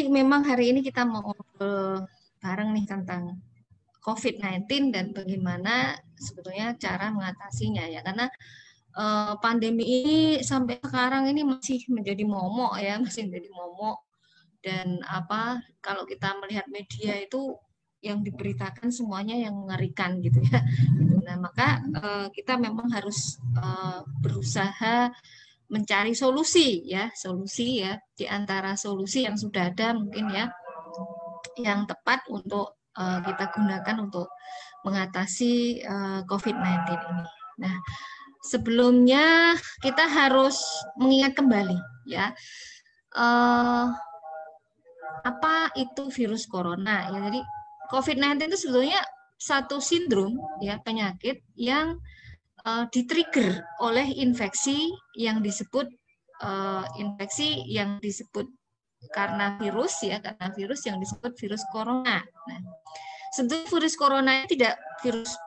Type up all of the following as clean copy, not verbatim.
memang hari ini kita mau ngobrol bareng nih tentang COVID-19 dan bagaimana sebetulnya cara mengatasinya ya. Karena pandemi ini sampai sekarang ini masih menjadi momok ya, masih menjadi momok. Dan kalau kita melihat media itu yang diberitakan semuanya yang mengerikan gitu ya. Nah, maka kita memang harus berusaha mencari solusi ya di antara solusi yang sudah ada mungkin ya yang tepat untuk kita gunakan untuk mengatasi COVID-19 ini. Nah, sebelumnya kita harus mengingat kembali ya apa itu virus corona ya. Jadi COVID-19 itu sebetulnya satu sindrom ya, penyakit yang di-trigger oleh infeksi yang disebut karena virus yang disebut virus corona. Nah, sebetulnya virus corona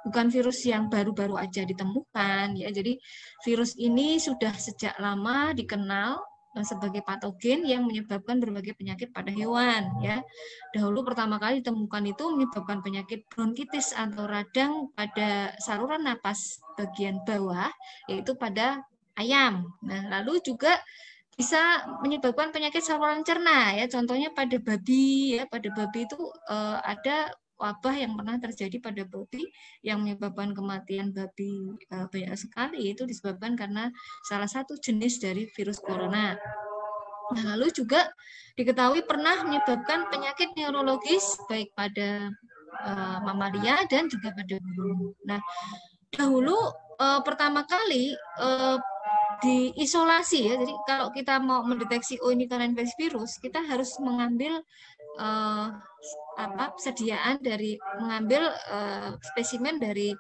bukan virus yang baru-baru aja ditemukan ya. Jadi virus ini sudah sejak lama dikenal sebagai patogen yang menyebabkan berbagai penyakit pada hewan ya. Dahulu pertama kali ditemukan itu menyebabkan penyakit bronkitis atau radang pada saluran napas bagian bawah, yaitu pada ayam. Nah, lalu juga bisa menyebabkan penyakit saluran cerna ya, contohnya pada babi ya. Pada babi itu ada wabah yang pernah terjadi pada babi yang menyebabkan kematian babi banyak sekali, itu disebabkan karena salah satu jenis dari virus corona. Nah, lalu juga diketahui pernah menyebabkan penyakit neurologis baik pada mamalia dan juga pada burung. Nah, dahulu pertama kali diisolasi ya. Jadi kalau kita mau mendeteksi ini karena infeksi virus, kita harus mengambil persediaan dari mengambil spesimen dari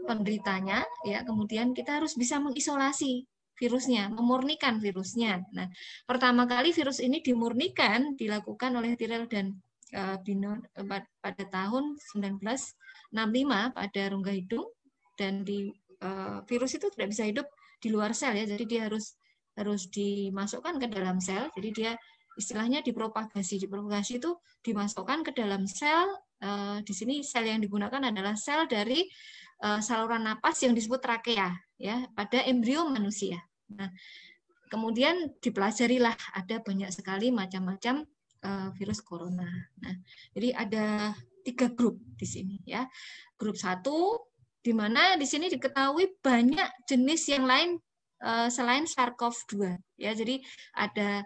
penderitanya ya. Kemudian kita harus bisa mengisolasi virusnya, memurnikan virusnya. Nah, pertama kali virus ini dimurnikan dilakukan oleh Tyrrell dan Binon pada tahun 1965 pada rongga hidung, dan virus itu tidak bisa hidup di luar sel ya. Jadi dia harus dimasukkan ke dalam sel. Jadi dia istilahnya dipropagasi itu dimasukkan ke dalam sel. Di sini sel yang digunakan adalah sel dari saluran napas yang disebut trakea ya pada embrio manusia. Nah, kemudian dipelajarilah ada banyak sekali macam-macam virus corona. Nah, jadi ada 3 grup di sini ya. Grup 1 di mana di sini diketahui banyak jenis yang lain selain SARS-CoV-2 ya. Jadi ada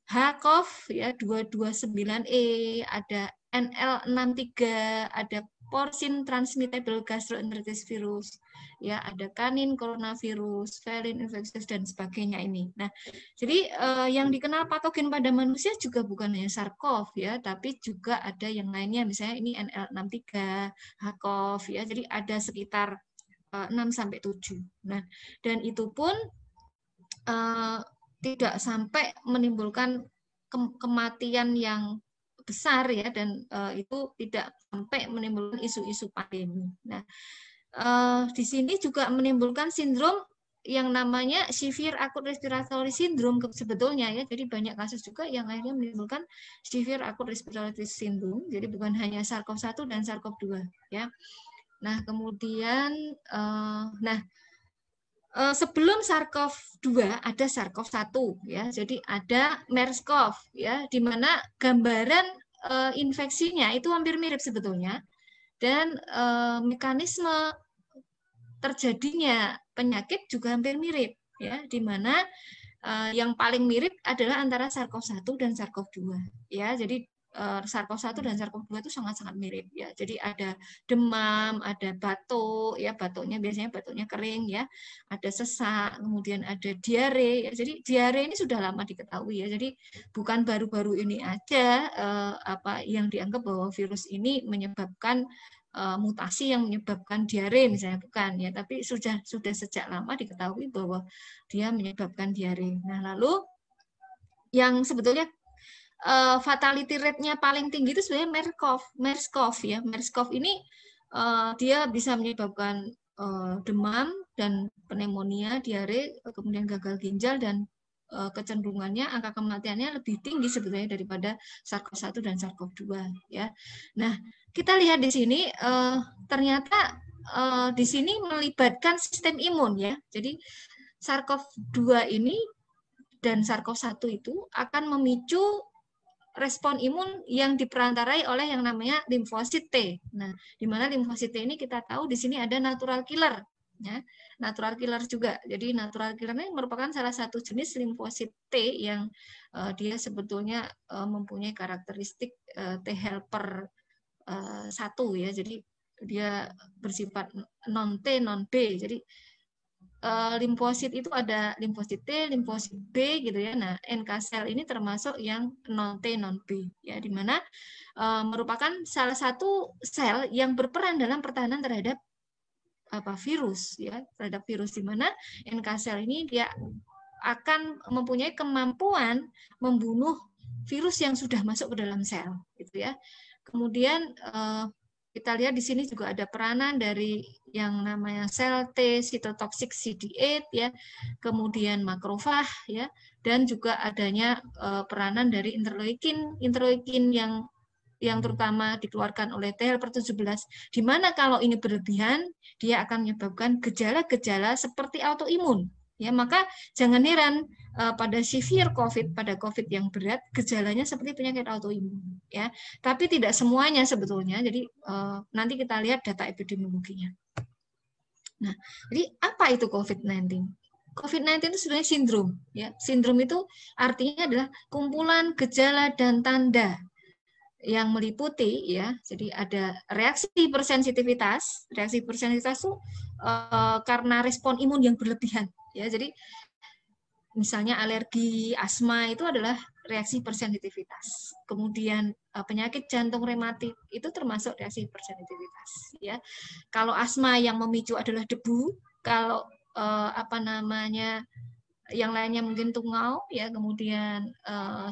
HCoV ya 229E, ada NL63, ada porcine transmittable gastroenteritis virus, ya ada canin coronavirus, felin infectious dan sebagainya ini. Nah, jadi yang dikenal patogen pada manusia juga bukan hanya SARS-CoV ya, tapi juga ada yang lainnya, misalnya ini NL63, HCoV ya. Jadi ada sekitar 6 sampai 7. Nah, dan itu pun tidak sampai menimbulkan kematian yang besar ya, dan itu tidak sampai menimbulkan isu-isu pandemi. Nah, di sini juga menimbulkan sindrom yang namanya severe acute respiratory syndrome sebetulnya ya. Jadi banyak kasus juga yang akhirnya menimbulkan severe acute respiratory syndrome. Jadi bukan hanya SARS-CoV-1 dan SARS-CoV-2 ya. Nah, kemudian sebelum SARS-CoV-2 ada SARS-CoV-1 ya. Jadi ada MERS-CoV ya, di mana gambaran infeksinya itu hampir mirip sebetulnya, dan mekanisme terjadinya penyakit juga hampir mirip ya, di mana yang paling mirip adalah antara SARS-CoV-1 dan SARS-CoV-2 ya. Jadi SARS-CoV-1 dan SARS-CoV-2 itu sangat-sangat mirip ya. Jadi ada demam, ada batuk ya, batuknya biasanya batuknya kering ya, ada sesak, kemudian ada diare ya. Jadi diare ini sudah lama diketahui ya. Jadi bukan baru-baru ini aja yang dianggap bahwa virus ini menyebabkan mutasi yang menyebabkan diare misalnya, bukan ya, tapi sudah sejak lama diketahui bahwa dia menyebabkan diare. Nah, lalu yang sebetulnya fatality rate-nya paling tinggi itu sebenarnya MERS-CoV ya. MERS-CoV ini dia bisa menyebabkan demam dan pneumonia, diare, kemudian gagal ginjal dan kecenderungannya angka kematiannya lebih tinggi sebetulnya daripada SARS-CoV-1 dan SARS-CoV-2 ya. Nah, kita lihat di sini ternyata di sini melibatkan sistem imun ya. Jadi SARS-CoV-2 ini dan SARS-CoV-1 itu akan memicu respon imun yang diperantarai oleh yang namanya limfosit T. Nah, di mana limfosit T ini kita tahu di sini ada natural killer ya, natural killer juga. Jadi natural killer ini merupakan salah satu jenis limfosit T yang dia sebetulnya mempunyai karakteristik T helper 1 ya. Jadi dia bersifat non T non B. Jadi limfosit itu ada limfosit T, limfosit B gitu ya. Nah, NK cell ini termasuk yang non T non B ya, di mana merupakan salah satu sel yang berperan dalam pertahanan terhadap virus ya, terhadap virus, di mana NK cell ini dia akan mempunyai kemampuan membunuh virus yang sudah masuk ke dalam sel gitu ya. Kemudian kita lihat di sini juga ada peranan dari yang namanya sel T cytotoxic CD8 ya, kemudian makrofag ya, dan juga adanya peranan dari interleukin yang terutama dikeluarkan oleh T helper 17, di mana kalau ini berlebihan dia akan menyebabkan gejala-gejala seperti autoimun. Ya, maka jangan heran pada severe COVID, pada COVID yang berat, gejalanya seperti penyakit autoimun. Ya, tapi tidak semuanya sebetulnya. Jadi nanti kita lihat data epidemiologinya. Nah, jadi apa itu COVID-19? COVID-19 itu sebenarnya sindrom. Ya, sindrom itu artinya adalah kumpulan gejala dan tanda yang meliputi ya, jadi ada reaksi hipersensitivitas. Reaksi hipersensitivitas itu karena respon imun yang berlebihan ya. Jadi misalnya alergi, asma itu adalah reaksi hipersensitivitas. Kemudian penyakit jantung rematik itu termasuk reaksi hipersensitivitas ya. Kalau asma yang memicu adalah debu, kalau yang lainnya mungkin tungau ya, kemudian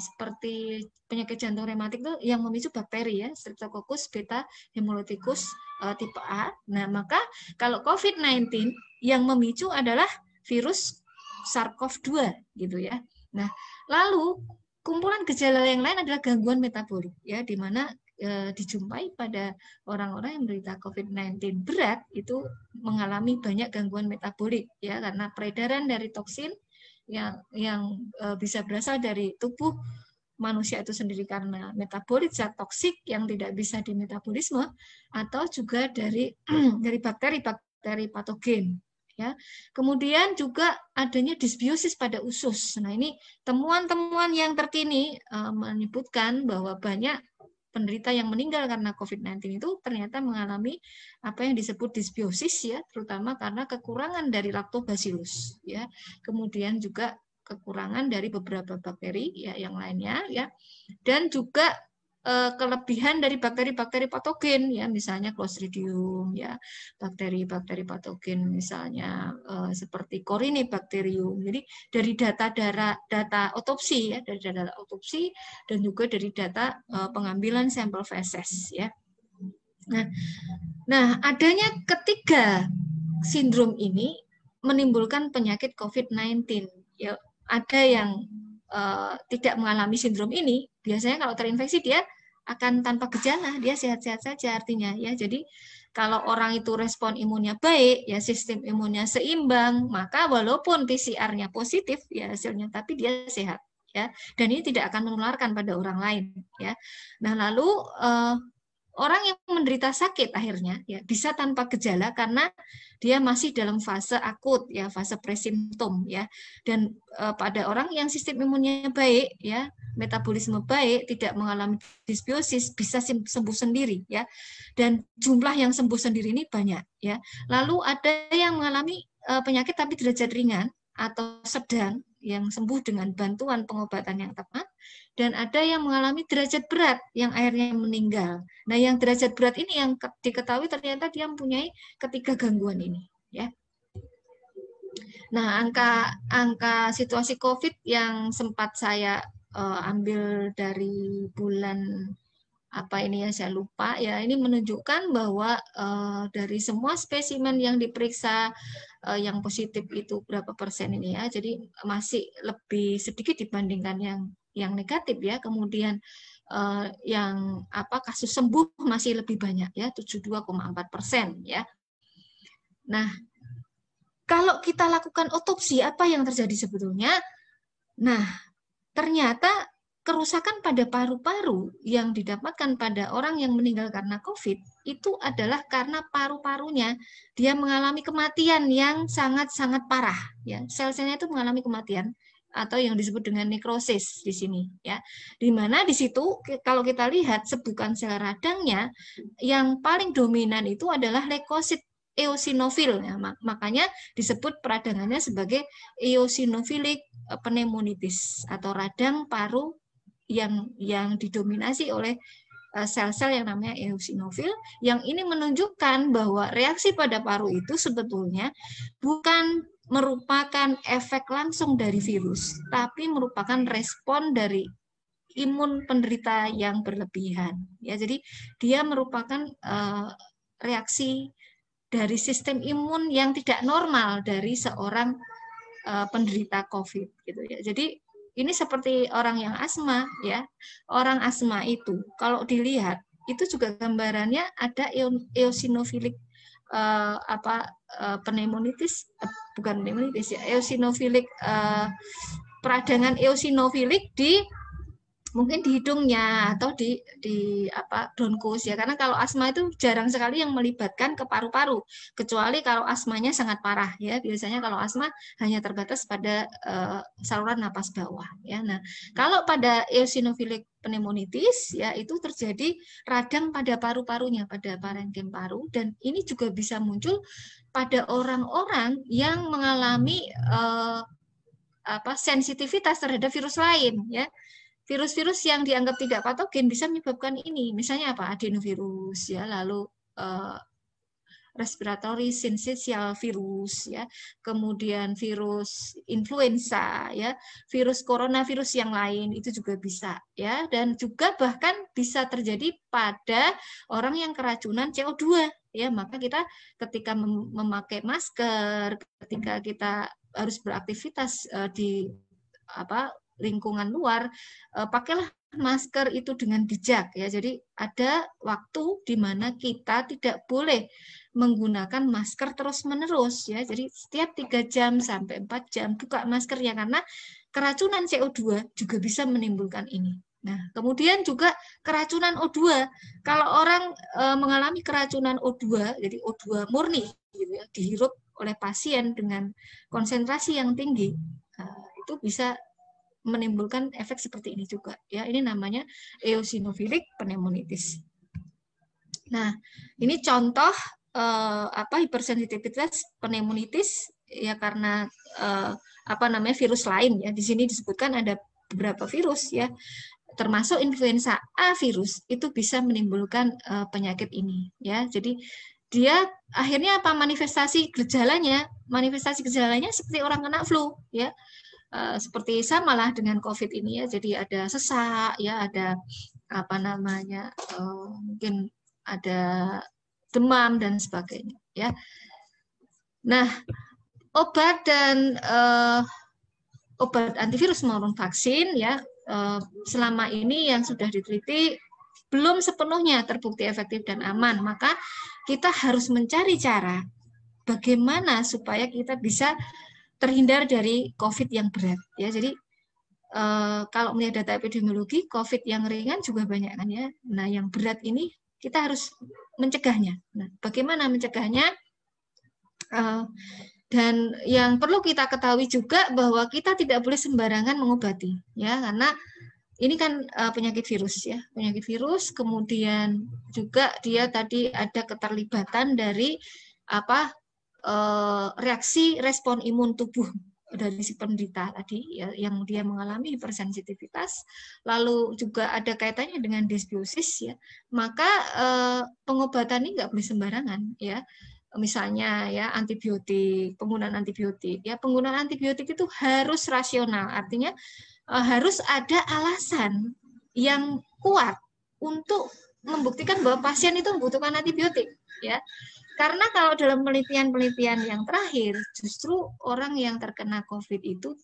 seperti penyakit jantung rematik itu yang memicu bakteri ya, Streptococcus beta hemolyticus tipe A. Nah, maka kalau COVID-19 yang memicu adalah virus SARS-CoV-2 gitu ya. Nah, lalu kumpulan gejala yang lain adalah gangguan metabolik ya, di mana dijumpai pada orang-orang yang menderita COVID-19 berat itu mengalami banyak gangguan metabolik ya, karena peredaran dari toksin yang bisa berasal dari tubuh manusia itu sendiri karena metabolit zat toksik yang tidak bisa dimetabolisme, atau juga dari bakteri patogen ya. Kemudian juga adanya disbiosis pada usus. Nah, ini temuan-temuan yang terkini menyebutkan bahwa banyak penderita yang meninggal karena COVID-19 itu ternyata mengalami apa yang disebut disbiosis ya, terutama karena kekurangan dari lactobacillus ya. Kemudian juga kekurangan dari beberapa bakteri ya yang lainnya ya. Dan juga kelebihan dari bakteri-bakteri patogen ya, misalnya Clostridium ya, bakteri-bakteri patogen misalnya seperti Corynebacterium. Jadi dari data otopsi ya, dari data otopsi dan juga dari data pengambilan sampel feses ya. Nah, adanya ketiga sindrom ini menimbulkan penyakit COVID-19 ya. Ada yang tidak mengalami sindrom ini, biasanya kalau terinfeksi dia akan tanpa gejala, dia sehat-sehat saja artinya ya. Jadi kalau orang itu respon imunnya baik, ya sistem imunnya seimbang, maka walaupun PCR-nya positif ya hasilnya, tapi dia sehat ya. Dan ini tidak akan menularkan pada orang lain ya. Nah, lalu orang yang menderita sakit akhirnya ya bisa tanpa gejala karena dia masih dalam fase akut ya, fase presimptom ya. Dan pada orang yang sistem imunnya baik ya, metabolisme baik, tidak mengalami disbiosis, bisa sembuh sendiri ya. Dan jumlah yang sembuh sendiri ini banyak ya. Lalu ada yang mengalami penyakit tapi derajat ringan atau sedang yang sembuh dengan bantuan pengobatan yang tepat, dan ada yang mengalami derajat berat yang akhirnya meninggal. Nah, yang derajat berat ini yang diketahui ternyata dia mempunyai ketiga gangguan ini ya. Nah, angka situasi COVID yang sempat saya ambil dari bulan apa ini ya, saya lupa ya, ini menunjukkan bahwa dari semua spesimen yang diperiksa yang positif itu berapa persen ini ya, jadi masih lebih sedikit dibandingkan yang negatif ya. Kemudian yang kasus sembuh masih lebih banyak ya, 72,4% ya. Nah, kalau kita lakukan otopsi, apa yang terjadi sebetulnya? Nah, ternyata kerusakan pada paru-paru yang didapatkan pada orang yang meninggal karena COVID itu adalah karena paru-parunya dia mengalami kematian yang sangat-sangat parah ya. Sel-selnya itu mengalami kematian atau yang disebut dengan nekrosis di sini ya. Di mana di situ kalau kita lihat sebukan sel radangnya yang paling dominan itu adalah leukosit eosinofil ya. Makanya disebut peradangannya sebagai eosinofilik pneumonitis atau radang paru yang didominasi oleh sel-sel yang namanya eosinofil, yang ini menunjukkan bahwa reaksi pada paru itu sebetulnya bukan merupakan efek langsung dari virus, tapi merupakan respon dari imun penderita yang berlebihan. Ya, jadi dia merupakan reaksi dari sistem imun yang tidak normal dari seorang penderita COVID gitu ya. Jadi ini seperti orang yang asma ya. Orang asma itu kalau dilihat itu juga gambarannya ada eosinofilik pneumonitis, bukan pneumonitis ya, eosinofilik peradangan eosinofilik di mungkin di hidungnya atau di bronkus ya, karena kalau asma itu jarang sekali yang melibatkan ke paru-paru, kecuali kalau asmanya sangat parah ya. Biasanya kalau asma hanya terbatas pada saluran napas bawah ya. Nah, kalau pada eosinofilik pneumonitis ya itu terjadi radang pada paru-parunya, pada parenkim paru, dan ini juga bisa muncul pada orang-orang yang mengalami sensitivitas terhadap virus lain ya. Virus-virus yang dianggap tidak patogen bisa menyebabkan ini. Misalnya apa? Adenovirus ya, lalu respiratory syncytial virus ya, kemudian virus influenza ya, virus coronavirus yang lain itu juga bisa ya, dan juga bahkan bisa terjadi pada orang yang keracunan CO2 ya. Maka kita ketika memakai masker, ketika kita harus beraktivitas di lingkungan luar, pakailah masker itu dengan bijak ya. Jadi ada waktu di mana kita tidak boleh menggunakan masker terus-menerus ya. Jadi setiap 3 jam sampai 4 jam buka maskernya, karena keracunan CO2 juga bisa menimbulkan ini. Nah, kemudian juga keracunan O2. Kalau orang mengalami keracunan O2, jadi O2 murni gitu ya, dihirup oleh pasien dengan konsentrasi yang tinggi, itu bisa menimbulkan efek seperti ini juga ya. Ini namanya eosinofilik pneumonitis. Nah, ini contoh hipersensitivitas pneumonitis ya, karena virus lain ya. Di sini disebutkan ada beberapa virus ya, termasuk influenza A virus itu bisa menimbulkan penyakit ini ya. Jadi dia akhirnya manifestasi gejalanya seperti orang kena flu ya. Seperti samalah dengan COVID ini ya. Jadi ada sesak ya, ada mungkin ada demam dan sebagainya ya. Nah, obat dan obat antivirus maupun vaksin ya, selama ini yang sudah diteliti belum sepenuhnya terbukti efektif dan aman. Maka kita harus mencari cara bagaimana supaya kita bisa terhindar dari COVID yang berat ya. Jadi kalau melihat data epidemiologi, COVID yang ringan juga banyak kan ya. Nah, yang berat ini kita harus mencegahnya. Nah, bagaimana mencegahnya? Dan yang perlu kita ketahui juga bahwa kita tidak boleh sembarangan mengobati ya, karena ini kan penyakit virus ya, penyakit virus. Kemudian juga dia tadi ada keterlibatan dari reaksi respon imun tubuh dari si penderita tadi ya, yang dia mengalami hipersensitivitas, lalu juga ada kaitannya dengan dysbiosis ya. Maka pengobatan ini nggak boleh sembarangan ya. Misalnya ya penggunaan antibiotik ya, penggunaan antibiotik itu harus rasional, artinya harus ada alasan yang kuat untuk membuktikan bahwa pasien itu membutuhkan antibiotik, ya. Karena kalau dalam penelitian-penelitian yang terakhir, justru orang yang terkena COVID itu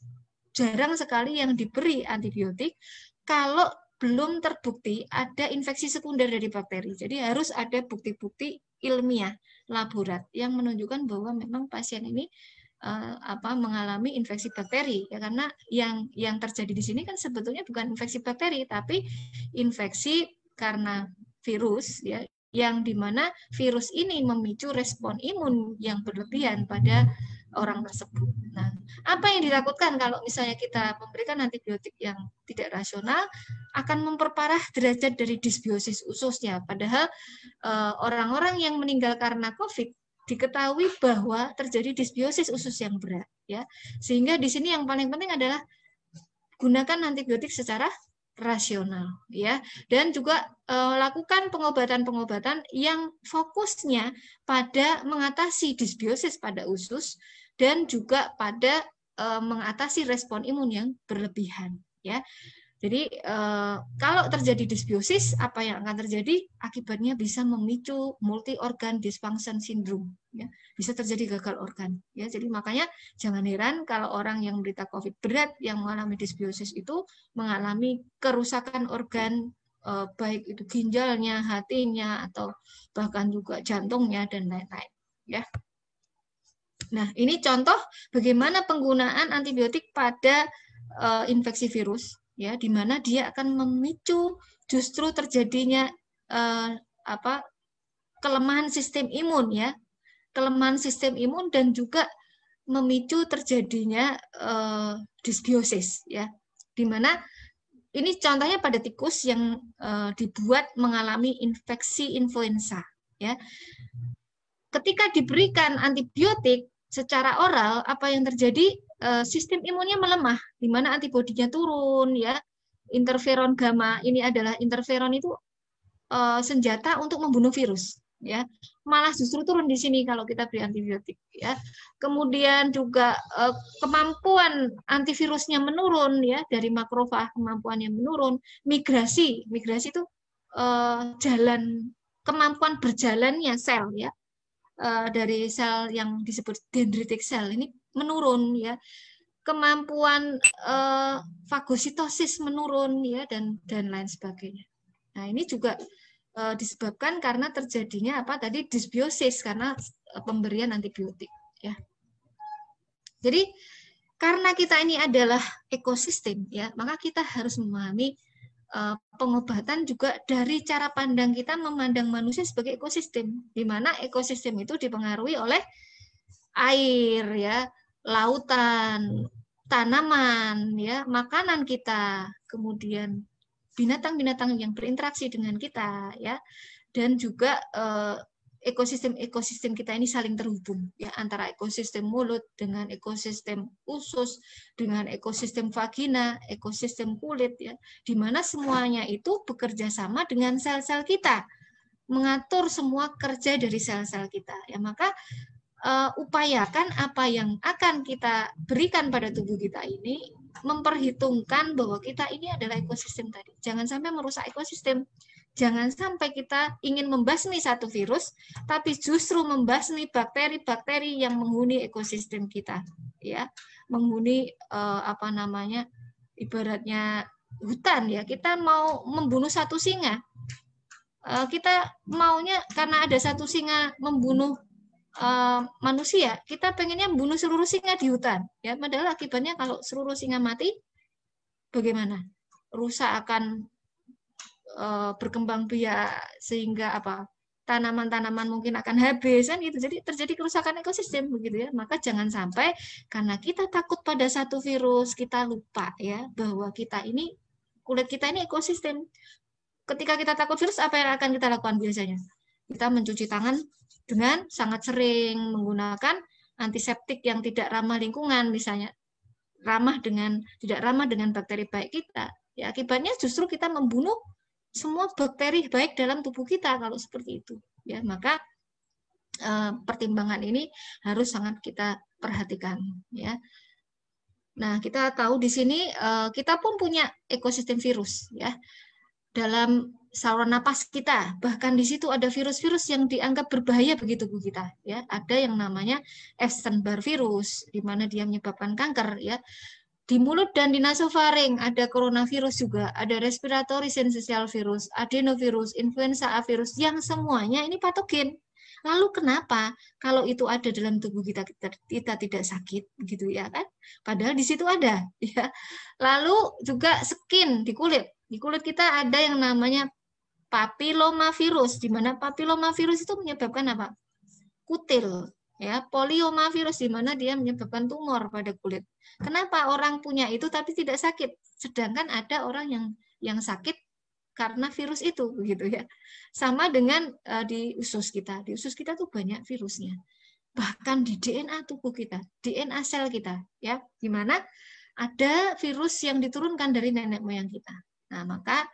jarang sekali yang diberi antibiotik kalau belum terbukti ada infeksi sekunder dari bakteri. Jadi harus ada bukti-bukti ilmiah laborat yang menunjukkan bahwa memang pasien ini mengalami infeksi bakteri, ya, karena yang terjadi di sini kan sebetulnya bukan infeksi bakteri tapi infeksi karena virus, ya, yang dimana virus ini memicu respon imun yang berlebihan pada orang tersebut. Nah, apa yang ditakutkan kalau misalnya kita memberikan antibiotik yang tidak rasional akan memperparah derajat dari disbiosis ususnya. Padahal orang-orang yang meninggal karena COVID diketahui bahwa terjadi disbiosis usus yang berat, ya. Sehingga di sini yang paling penting adalah gunakan antibiotik secara rasional, ya, dan juga lakukan pengobatan-pengobatan yang fokusnya pada mengatasi disbiosis pada usus dan juga pada mengatasi respon imun yang berlebihan, ya. Jadi kalau terjadi disbiosis, apa yang akan terjadi? Akibatnya bisa memicu multi organ dysfunction syndrome, ya. Bisa terjadi gagal organ, ya. Jadi makanya jangan heran kalau orang yang menderita COVID berat yang mengalami disbiosis itu mengalami kerusakan organ, baik itu ginjalnya, hatinya, atau bahkan juga jantungnya dan lain-lain, ya. Nah, ini contoh bagaimana penggunaan antibiotik pada infeksi virus, ya, di mana dia akan memicu justru terjadinya kelemahan sistem imun, ya, kelemahan sistem imun dan juga memicu terjadinya disbiosis, ya, di mana ini contohnya pada tikus yang dibuat mengalami infeksi influenza, ya. Ketika diberikan antibiotik secara oral, apa yang terjadi? Sistem imunnya melemah, di mana antibodinya turun, ya. Interferon gamma ini adalah interferon itu senjata untuk membunuh virus, ya. Malah justru turun di sini kalau kita beri antibiotik, ya. Kemudian juga kemampuan antivirusnya menurun, ya, dari makrofag kemampuannya menurun. Migrasi itu jalan kemampuan berjalannya sel, ya, dari sel yang disebut dendritic cell ini menurun, ya. Kemampuan fagositosis menurun, ya, dan lain sebagainya. Nah, ini juga disebabkan karena terjadinya tadi disbiosis karena pemberian antibiotik, ya. Jadi karena kita ini adalah ekosistem, ya, maka kita harus memahami pengobatan juga dari cara pandang kita memandang manusia sebagai ekosistem, di mana ekosistem itu dipengaruhi oleh air, ya, lautan, tanaman, ya, makanan kita, kemudian binatang-binatang yang berinteraksi dengan kita, ya, dan juga ekosistem kita ini saling terhubung, ya, antara ekosistem mulut dengan ekosistem usus dengan ekosistem vagina, ekosistem kulit, ya, di mana semuanya itu bekerja sama dengan sel-sel kita, mengatur semua kerja dari sel-sel kita, ya. Maka upayakan apa yang akan kita berikan pada tubuh kita ini memperhitungkan bahwa kita ini adalah ekosistem tadi. Jangan sampai merusak ekosistem. Jangan sampai kita ingin membasmi satu virus, tapi justru membasmi bakteri-bakteri yang menghuni ekosistem kita, ya, menghuni ibaratnya hutan, ya. Kita mau membunuh satu singa, kita maunya karena ada satu singa membunuh manusia, kita pengennya membunuh seluruh singa di hutan, ya. Padahal akibatnya kalau seluruh singa mati, bagaimana? Rusak akan berkembang biak sehingga tanaman-tanaman mungkin akan habis, kan gitu. Jadi terjadi kerusakan ekosistem begitu, ya. Maka jangan sampai karena kita takut pada satu virus kita lupa, ya, bahwa kulit kita ini ekosistem. Ketika kita takut virus, apa yang akan kita lakukan biasanya? Kita mencuci tangan dengan sangat sering, menggunakan antiseptik yang tidak ramah lingkungan, misalnya tidak ramah dengan bakteri baik kita. Ya, akibatnya justru kita membunuh semua bakteri baik dalam tubuh kita kalau seperti itu, ya. Maka pertimbangan ini harus sangat kita perhatikan, ya. Nah, kita tahu di sini kita pun punya ekosistem virus, ya. Dalam saluran napas kita. Bahkan di situ ada virus-virus yang dianggap berbahaya bagi tubuh kita. Ya, ada yang namanya Epstein-Barr virus, di mana dia menyebabkan kanker. Ya, di mulut dan di nasofaring ada coronavirus juga, ada respiratory syncytial virus, adenovirus, influenza A virus, yang semuanya ini patogen. Lalu kenapa kalau itu ada dalam tubuh kita, kita tidak sakit, gitu ya kan? Padahal di situ ada, ya. Lalu juga skin di kulit kita ada yang namanya papilomavirus, di mana papilomavirus itu menyebabkan apa? Kutil, ya. Poliomavirus, di mana dia menyebabkan tumor pada kulit. Kenapa orang punya itu tapi tidak sakit, sedangkan ada orang yang sakit karena virus itu, begitu ya. Sama dengan di usus kita. Di usus kita tuh banyak virusnya. Bahkan di DNA tubuh kita, DNA sel kita, ya, di mana ada virus yang diturunkan dari nenek moyang kita. Nah, maka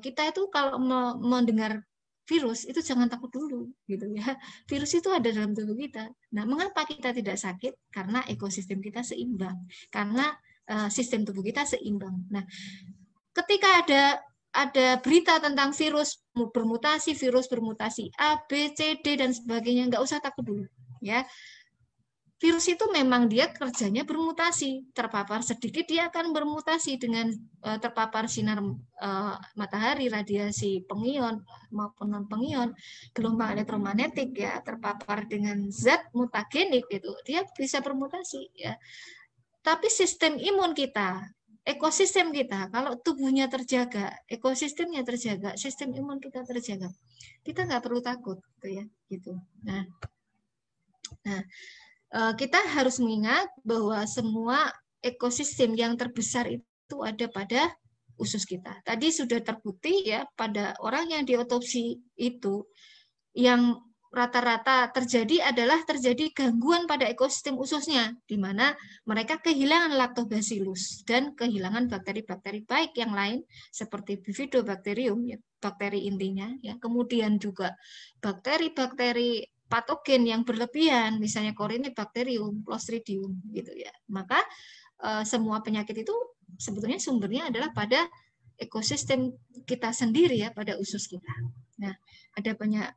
kita itu kalau mendengar virus itu jangan takut dulu, gitu ya. Virus itu ada dalam tubuh kita. Nah, mengapa kita tidak sakit? Karena ekosistem kita seimbang, karena sistem tubuh kita seimbang. Nah, ketika ada berita tentang virus bermutasi A, B, C, D dan sebagainya, nggak usah takut dulu, ya. Virus itu memang dia kerjanya bermutasi, terpapar sedikit dia akan bermutasi dengan terpapar sinar matahari, radiasi pengion maupun non pengion, gelombang elektromagnetik, ya, terpapar dengan zat mutagenik itu, dia bisa bermutasi, ya. Tapi sistem imun kita, ekosistem kita, kalau tubuhnya terjaga, ekosistemnya terjaga, sistem imun kita terjaga, kita nggak perlu takut, gitu ya, gitu. Nah, kita harus mengingat bahwa semua ekosistem yang terbesar itu ada pada usus kita. Tadi sudah terbukti ya pada orang yang diotopsi itu, yang rata-rata terjadi adalah terjadi gangguan pada ekosistem ususnya, di mana mereka kehilangan Lactobacillus dan kehilangan bakteri-bakteri baik yang lain seperti Bifidobacterium, ya, bakteri intinya, ya. Kemudian juga bakteri-bakteri patogen yang berlebihan, misalnya Corynebacterium, Clostridium, gitu ya. Maka semua penyakit itu sebetulnya sumbernya adalah pada ekosistem kita sendiri, ya, pada usus kita. Nah, ada banyak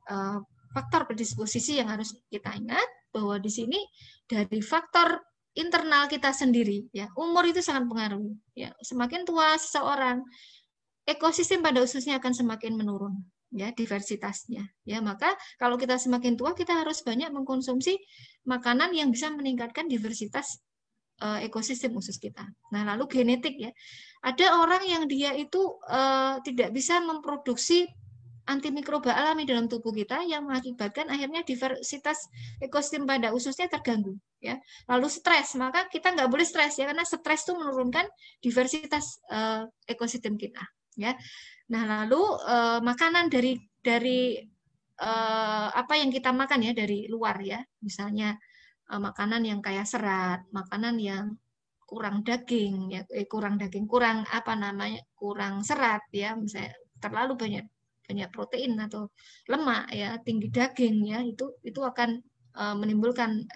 faktor predisposisi yang harus kita ingat, bahwa di sini dari faktor internal kita sendiri, ya, umur itu sangat mempengaruhi, ya. Semakin tua seseorang, ekosistem pada ususnya akan semakin menurun, ya, diversitasnya, ya. Maka kalau kita semakin tua, kita harus banyak mengkonsumsi makanan yang bisa meningkatkan diversitas ekosistem usus kita. Nah, lalu genetik, ya, ada orang yang dia itu tidak bisa memproduksi antimikroba alami dalam tubuh kita, yang mengakibatkan akhirnya diversitas ekosistem pada ususnya terganggu, ya. Lalu stres, maka kita nggak boleh stres, ya, karena stres itu menurunkan diversitas ekosistem kita, ya. Nah, lalu makanan dari apa yang kita makan, ya, dari luar, ya, misalnya makanan yang kaya serat, makanan yang kurang daging, ya, kurang serat, ya, misalnya terlalu banyak protein atau lemak, ya, tinggi daging, ya, itu akan menimbulkan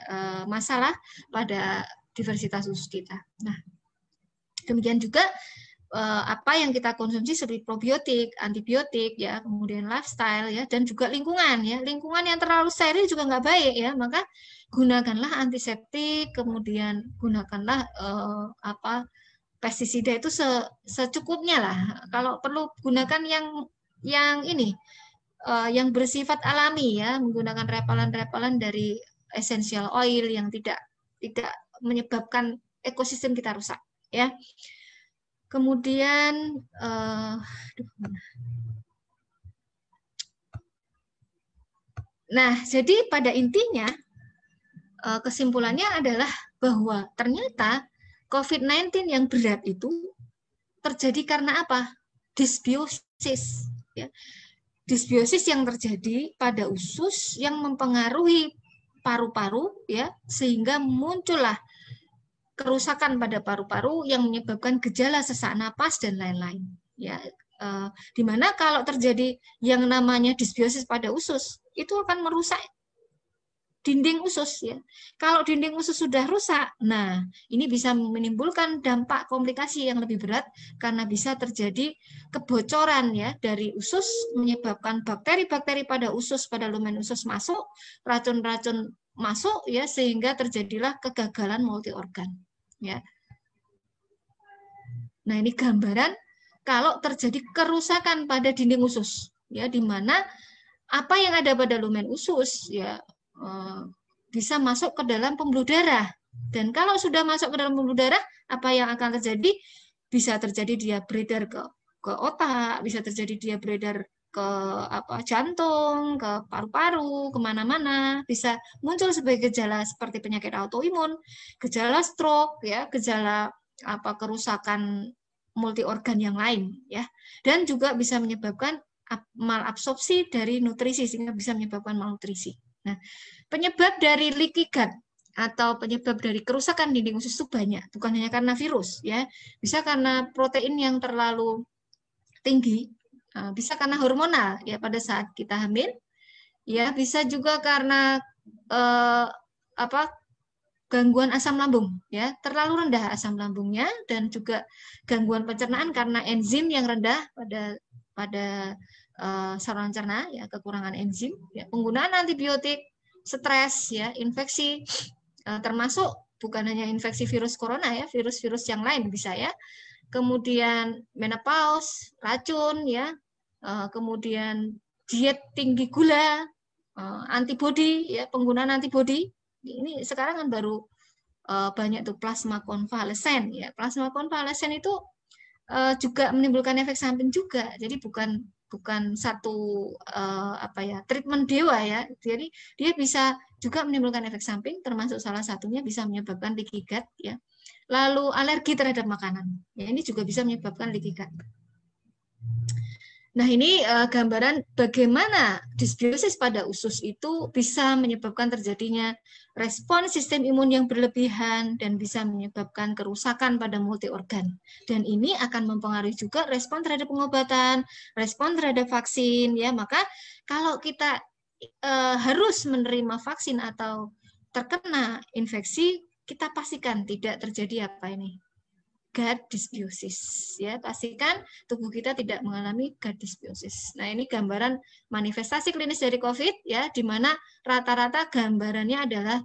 masalah pada diversitas usus kita. Nah, demikian juga apa yang kita konsumsi seperti probiotik, antibiotik, ya, kemudian lifestyle, ya, dan juga lingkungan, ya. Lingkungan yang terlalu steril juga nggak baik, ya. Maka gunakanlah antiseptik, kemudian gunakanlah pestisida itu secukupnya lah. Kalau perlu gunakan yang ini yang bersifat alami, ya, menggunakan repelan dari essential oil yang tidak menyebabkan ekosistem kita rusak, ya. Kemudian nah, jadi pada intinya kesimpulannya adalah bahwa ternyata COVID-19 yang berat itu terjadi karena apa? Disbiosis, ya. Disbiosis yang terjadi pada usus yang mempengaruhi paru-paru, ya, sehingga muncullah kerusakan pada paru-paru yang menyebabkan gejala sesak napas dan lain-lain, ya. Dimana kalau terjadi yang namanya disbiosis pada usus, itu akan merusak dinding usus ya. Kalau dinding usus sudah rusak, nah ini bisa menimbulkan dampak komplikasi yang lebih berat karena bisa terjadi kebocoran ya dari usus, menyebabkan bakteri-bakteri pada usus, pada lumen usus masuk, racun-racun masuk ya, sehingga terjadilah kegagalan multi organ ya. Nah, ini gambaran kalau terjadi kerusakan pada dinding usus ya, di mana apa yang ada pada lumen usus ya bisa masuk ke dalam pembuluh darah. Dan kalau sudah masuk ke dalam pembuluh darah, apa yang akan terjadi? Bisa terjadi dia beredar ke otak, bisa terjadi dia beredar ke jantung, ke paru-paru, kemana-mana, bisa muncul sebagai gejala seperti penyakit autoimun, gejala stroke, ya, gejala kerusakan multi organ yang lain, ya, dan juga bisa menyebabkan malabsorpsi dari nutrisi sehingga bisa menyebabkan malnutrisi. Nah, penyebab dari leaky gut atau penyebab dari kerusakan dinding usus itu banyak, bukan hanya karena virus, ya, bisa karena protein yang terlalu tinggi, bisa karena hormonal ya pada saat kita hamil, ya bisa juga karena gangguan asam lambung ya, terlalu rendah asam lambungnya, dan juga gangguan pencernaan karena enzim yang rendah pada saluran cerna ya, kekurangan enzim ya, penggunaan antibiotik, stres ya, infeksi, termasuk bukan hanya infeksi virus corona ya, virus-virus yang lain bisa ya. Kemudian menopause, racun ya, kemudian diet tinggi gula, antibodi ya, penggunaan antibodi. Ini sekarang kan baru banyak tuh plasma konvalesen ya. Plasma konvalesen itu juga menimbulkan efek samping juga. Jadi bukan satu treatment dewa ya. Jadi dia bisa juga menimbulkan efek samping, termasuk salah satunya bisa menyebabkan leaky gut ya. Lalu alergi terhadap makanan. Ya, ini juga bisa menyebabkan leaky gut. Nah, ini gambaran bagaimana dysbiosis pada usus itu bisa menyebabkan terjadinya respon sistem imun yang berlebihan dan bisa menyebabkan kerusakan pada multi organ. Dan ini akan mempengaruhi juga respon terhadap pengobatan, respon terhadap vaksin ya. Maka kalau kita harus menerima vaksin atau terkena infeksi, kita pastikan tidak terjadi gut dysbiosis ya, pastikan tubuh kita tidak mengalami gut dysbiosis. Nah, ini gambaran manifestasi klinis dari COVID ya, di mana rata-rata gambarannya adalah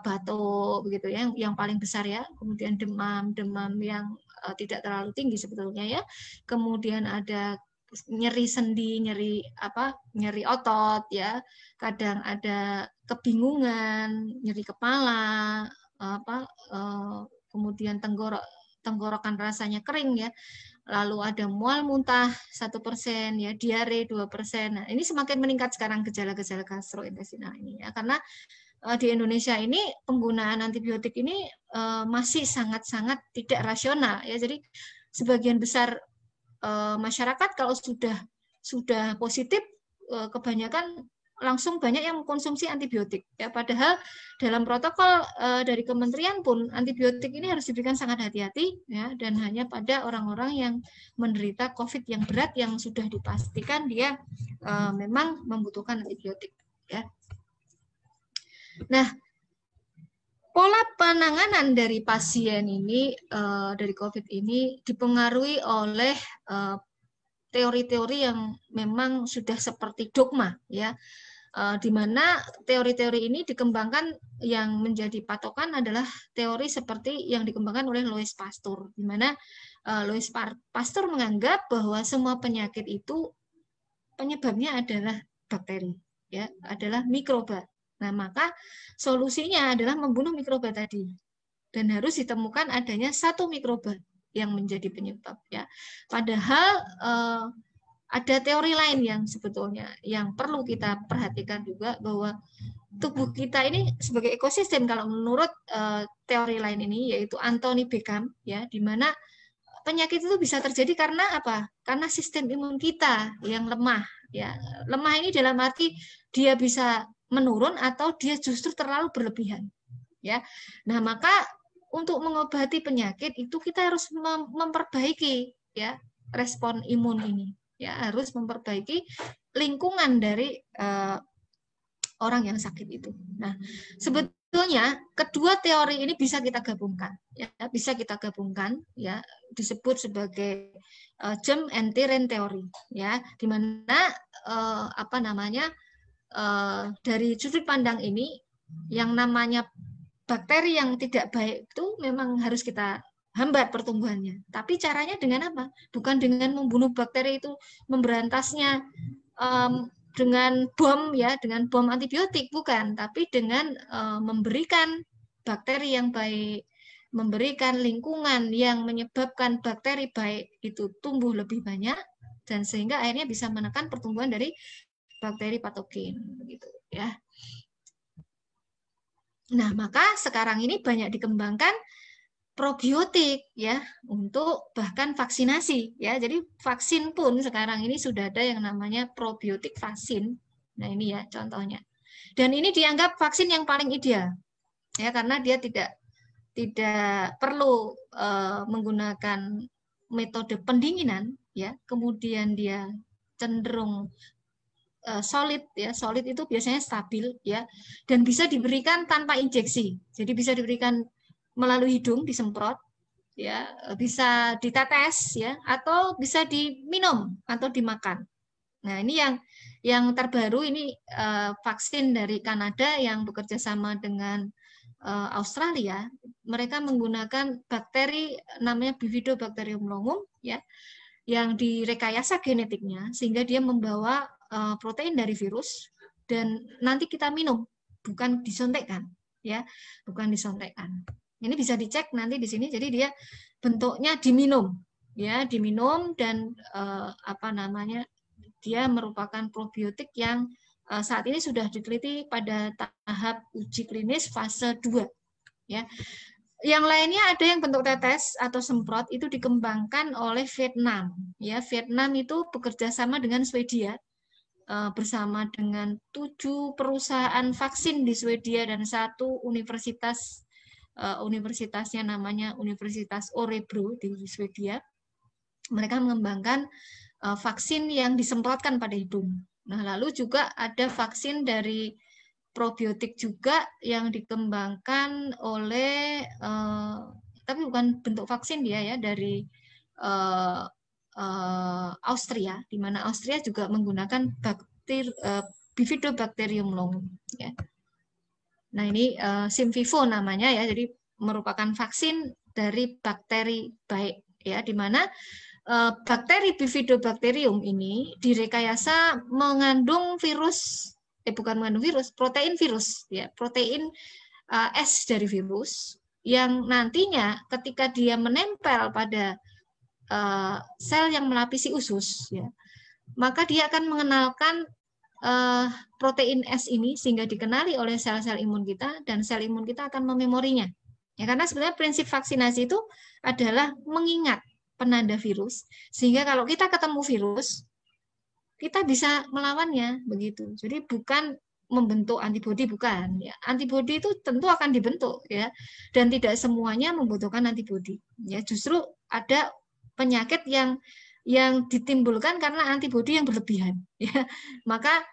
batuk begitu ya, yang paling besar ya, kemudian demam yang tidak terlalu tinggi sebetulnya ya, kemudian ada nyeri sendi, nyeri otot ya, kadang ada kebingungan, nyeri kepala, kemudian tenggorokan rasanya kering ya, lalu ada mual muntah 1%, ya, diare 2%. Nah, ini semakin meningkat sekarang gejala-gejala gastrointestinal ini ya, karena di Indonesia ini penggunaan antibiotik ini masih sangat-sangat tidak rasional ya. Jadi sebagian besar masyarakat kalau sudah positif, kebanyakan langsung banyak yang mengkonsumsi antibiotik ya, padahal dalam protokol dari kementerian pun antibiotik ini harus diberikan sangat hati-hati ya, dan hanya pada orang-orang yang menderita COVID yang berat yang sudah dipastikan dia memang membutuhkan antibiotik ya. Nah, pola penanganan dari pasien ini dari COVID ini dipengaruhi oleh teori-teori yang memang sudah seperti dogma ya, di mana teori-teori ini dikembangkan, yang menjadi patokan adalah teori seperti yang dikembangkan oleh Louis Pasteur, di mana Louis Pasteur menganggap bahwa semua penyakit itu penyebabnya adalah bakteri ya, adalah mikroba. Nah, maka solusinya adalah membunuh mikroba tadi, dan harus ditemukan adanya satu mikroba yang menjadi penyebab ya. Padahal ada teori lain yang sebetulnya yang perlu kita perhatikan juga, bahwa tubuh kita ini sebagai ekosistem kalau menurut teori lain ini, yaitu Anthony Beckham ya, di mana penyakit itu bisa terjadi karena apa? Karena sistem imun kita yang lemah ya. Lemah ini dalam arti dia bisa menurun atau dia justru terlalu berlebihan ya. Nah, maka untuk mengobati penyakit itu kita harus memperbaiki ya respon imun ini ya, harus memperbaiki lingkungan dari orang yang sakit itu. Nah, sebetulnya kedua teori ini bisa kita gabungkan, ya, bisa kita gabungkan, ya, disebut sebagai germ and terrain teori, ya, di mana apa namanya dari sudut pandang ini yang namanya bakteri yang tidak baik itu memang harus kita hambat pertumbuhannya. Tapi caranya dengan apa? Bukan dengan membunuh bakteri itu, memberantasnya dengan bom, ya, dengan bom antibiotik, bukan, tapi dengan memberikan bakteri yang baik, memberikan lingkungan yang menyebabkan bakteri baik itu tumbuh lebih banyak, dan sehingga akhirnya bisa menekan pertumbuhan dari bakteri patogen, gitu ya. Nah, maka sekarang ini banyak dikembangkan probiotik, ya, untuk bahkan vaksinasi, ya. Jadi vaksin pun sekarang ini sudah ada yang namanya probiotik vaksin. Nah, ini ya contohnya. Dan ini dianggap vaksin yang paling ideal, ya, karena dia tidak perlu menggunakan metode pendinginan, ya. Kemudian dia cenderung solid, ya. Solid itu biasanya stabil, ya, dan bisa diberikan tanpa injeksi. Jadi bisa diberikan melalui hidung, disemprot, ya, bisa ditetes, ya, atau bisa diminum atau dimakan. Nah, ini yang terbaru ini vaksin dari Kanada yang bekerja sama dengan Australia. Mereka menggunakan bakteri namanya Bifidobacterium longum, ya, yang direkayasa genetiknya sehingga dia membawa protein dari virus, dan nanti kita minum, bukan disontekkan, ya, bukan disontekkan. Ini bisa dicek nanti di sini. Jadi dia bentuknya diminum, ya, diminum, dan apa namanya, dia merupakan probiotik yang saat ini sudah diteliti pada tahap uji klinis fase 2, ya. Yang lainnya ada yang bentuk tetes atau semprot, itu dikembangkan oleh Vietnam, ya. Vietnam itu bekerja sama dengan Swedia, bersama dengan 7 perusahaan vaksin di Swedia dan 1 universitas, universitasnya namanya Universitas Örebro di Swedia. Mereka mengembangkan vaksin yang disemprotkan pada hidung. Nah, lalu juga ada vaksin dari probiotik juga yang dikembangkan oleh tapi bukan bentuk vaksin dia, ya, dari Austria, di mana Austria juga menggunakan Bifidobacterium longum, ya. Nah, ini Simvivo namanya, ya, jadi merupakan vaksin dari bakteri baik, ya, di mana bakteri Bifidobacterium ini direkayasa mengandung virus, bukan mengandung virus, protein virus, ya, protein S dari virus, yang nantinya ketika dia menempel pada sel yang melapisi usus, ya, maka dia akan mengenalkan protein S ini sehingga dikenali oleh sel-sel imun kita, dan sel imun kita akan mememorinya. Ya, karena sebenarnya prinsip vaksinasi itu adalah mengingat penanda virus, sehingga kalau kita ketemu virus, kita bisa melawannya, begitu. Jadi bukan membentuk antibodi, bukan, ya. Antibodi itu tentu akan dibentuk, ya, dan tidak semuanya membutuhkan antibodi, ya. Justru ada penyakit yang ditimbulkan karena antibodi yang berlebihan, ya. Maka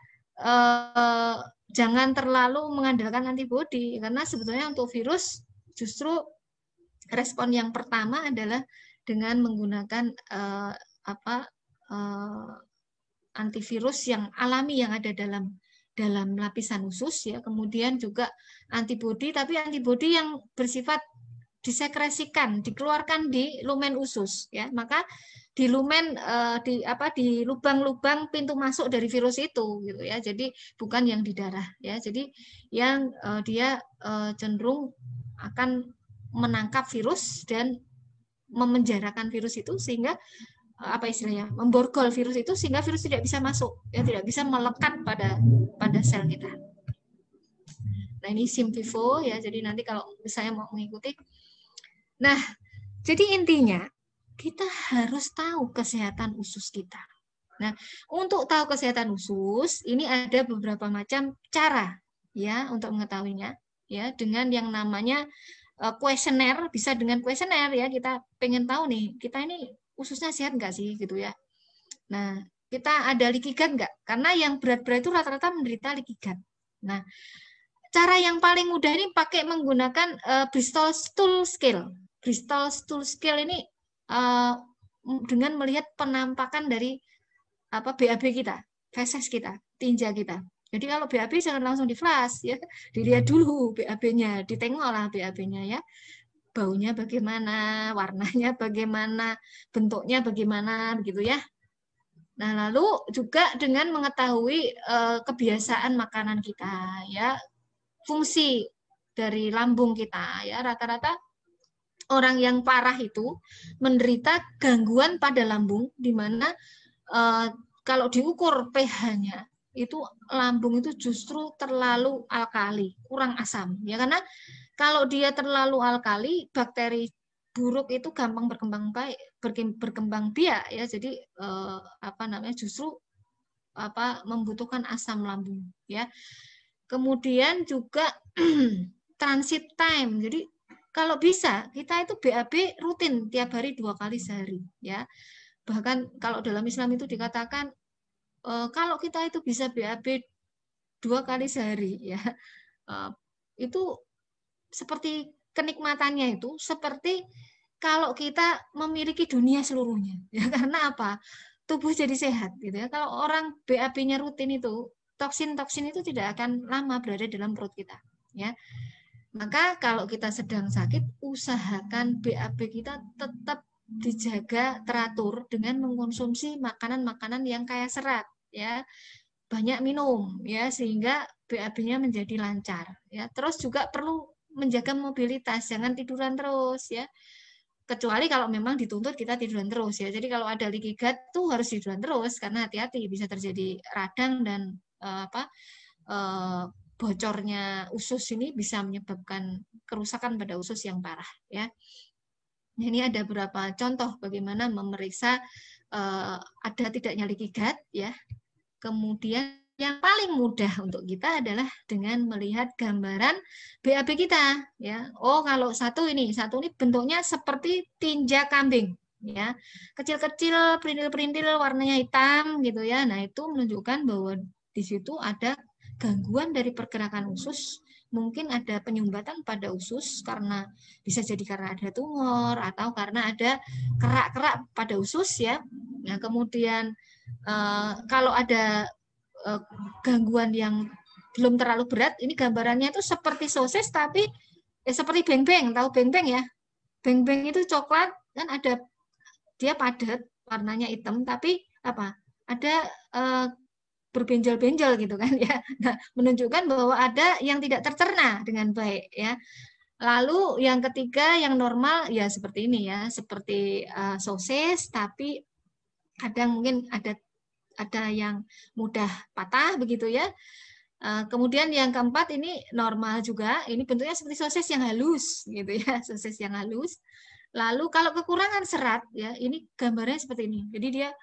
jangan terlalu mengandalkan antibodi, karena sebetulnya untuk virus justru respon yang pertama adalah dengan menggunakan antivirus yang alami yang ada dalam lapisan usus, ya. Kemudian juga antibodi, tapi antibodi yang bersifat disekresikan, dikeluarkan di lumen usus, ya. Maka di lumen di lubang-lubang pintu masuk dari virus itu, gitu, ya. Jadi bukan yang di darah, ya. Jadi yang dia cenderung akan menangkap virus dan memenjarakan virus itu, sehingga apa istilahnya, memborgol virus itu sehingga virus tidak bisa masuk, ya, tidak bisa melekat pada sel kita. Nah, ini Simvivo, ya. Jadi nanti kalau misalnya mau mengikuti, nah, jadi intinya kita harus tahu kesehatan usus kita. Nah, untuk tahu kesehatan usus ini ada beberapa macam cara, ya, untuk mengetahuinya, ya, dengan yang namanya kuesioner. Bisa dengan kuesioner, ya, kita pengen tahu nih, kita ini ususnya sehat nggak sih, gitu, ya. Nah, kita ada leaky gut nggak? Karena yang berat-berat itu rata-rata menderita leaky gut. Nah, cara yang paling mudah ini pakai menggunakan Bristol Stool Scale. Bristol Stool Scale ini dengan melihat penampakan dari BAB kita, feses kita, tinja kita. Jadi kalau BAB jangan langsung di flash ya, dilihat dulu BAB-nya, ditengoklah BAB-nya ya. Baunya bagaimana, warnanya bagaimana, bentuknya bagaimana begitu ya. Nah, lalu juga dengan mengetahui kebiasaan makanan kita ya, fungsi dari lambung kita ya, rata-rata orang yang parah itu menderita gangguan pada lambung, di mana kalau diukur pH-nya itu lambung itu justru terlalu alkali, kurang asam ya, karena kalau dia terlalu alkali, bakteri buruk itu gampang berkembang biak ya, jadi justru membutuhkan asam lambung ya. Kemudian juga transit time. Jadi kalau bisa kita itu BAB rutin tiap hari 2 kali sehari ya. Bahkan kalau dalam Islam itu dikatakan kalau kita itu bisa BAB 2 kali sehari ya, itu seperti kenikmatannya itu seperti kalau kita memiliki dunia seluruhnya ya, karena apa? Tubuh jadi sehat gitu ya. Kalau orang BAB-nya rutin itu, toksin-toksin itu tidak akan lama berada dalam perut kita ya. Maka kalau kita sedang sakit, usahakan BAB kita tetap dijaga teratur dengan mengkonsumsi makanan-makanan yang kaya serat ya, banyak minum ya, sehingga BAB-nya menjadi lancar ya. Terus juga perlu menjaga mobilitas, jangan tiduran terus ya, kecuali kalau memang dituntut kita tiduran terus ya. Jadi kalau ada leaky gut tuh harus tiduran terus, karena hati-hati bisa terjadi radang dan bocornya usus ini bisa menyebabkan kerusakan pada usus yang parah ya. Ini ada beberapa contoh bagaimana memeriksa ada tidaknya leaky gut ya. Kemudian yang paling mudah untuk kita adalah dengan melihat gambaran BAB kita ya. Oh, kalau satu ini bentuknya seperti tinja kambing ya. Kecil-kecil, perintil-perintil warnanya hitam gitu ya. Nah, itu menunjukkan bahwa di situ ada gangguan dari pergerakan usus, mungkin ada penyumbatan pada usus karena bisa jadi karena ada tumor atau karena ada kerak-kerak pada usus ya. Nah, kemudian kalau ada gangguan yang belum terlalu berat, ini gambarannya itu seperti sosis tapi seperti beng-beng, tahu beng-beng ya? Beng-beng itu coklat kan, ada dia padat, warnanya hitam tapi ada berbenjol-benjol gitu kan ya. Nah, menunjukkan bahwa ada yang tidak tercerna dengan baik ya. Lalu yang ketiga yang normal ya seperti ini ya, seperti sosis tapi kadang mungkin ada yang mudah patah begitu ya. Kemudian yang keempat ini normal juga, ini bentuknya seperti sosis yang halus gitu ya, sosis yang halus. Lalu kalau kekurangan serat ya, ini gambarnya seperti ini. Jadi dia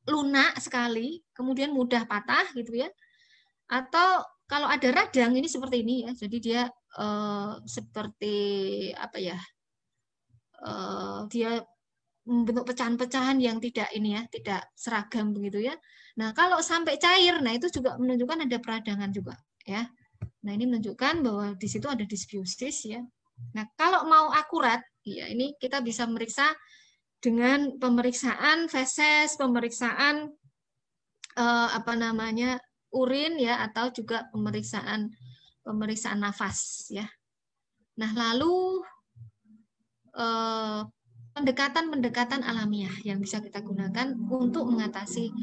lunak sekali, kemudian mudah patah gitu ya. Atau kalau ada radang ini seperti ini ya. Jadi dia seperti dia membentuk pecahan-pecahan yang tidak tidak seragam begitu ya. Nah, kalau sampai cair, nah itu juga menunjukkan ada peradangan juga ya. Nah, ini menunjukkan bahwa di situ ada disbiosis ya. Nah, kalau mau akurat, ya ini kita bisa meriksa dengan pemeriksaan feses, pemeriksaan urin ya, atau juga pemeriksaan nafas ya. Nah, lalu pendekatan alamiah yang bisa kita gunakan untuk mengatasi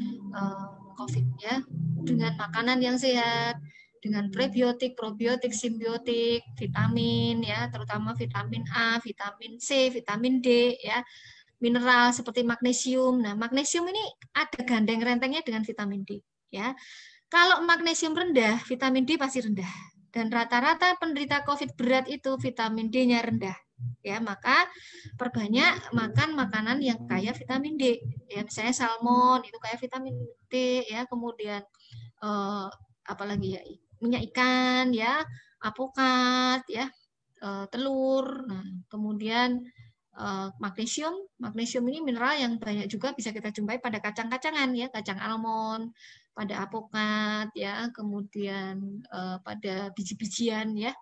COVID ya, dengan makanan yang sehat, dengan prebiotik, probiotik, simbiotik, vitamin ya, terutama vitamin A, vitamin C, vitamin D ya, mineral seperti magnesium. Nah, magnesium ini ada gandeng rentengnya dengan vitamin D ya. Kalau magnesium rendah, vitamin D pasti rendah. Dan rata-rata penderita COVID berat itu vitamin D-nya rendah. Ya, maka perbanyak makan makanan yang kaya vitamin D. Ya, misalnya salmon itu kaya vitamin D ya, kemudian apalagi ya, minyak ikan ya, apokat ya, telur. Nah, kemudian magnesium ini mineral yang banyak juga bisa kita jumpai pada kacang-kacangan ya, kacang almond, pada apokat ya, kemudian pada biji-bijian ya.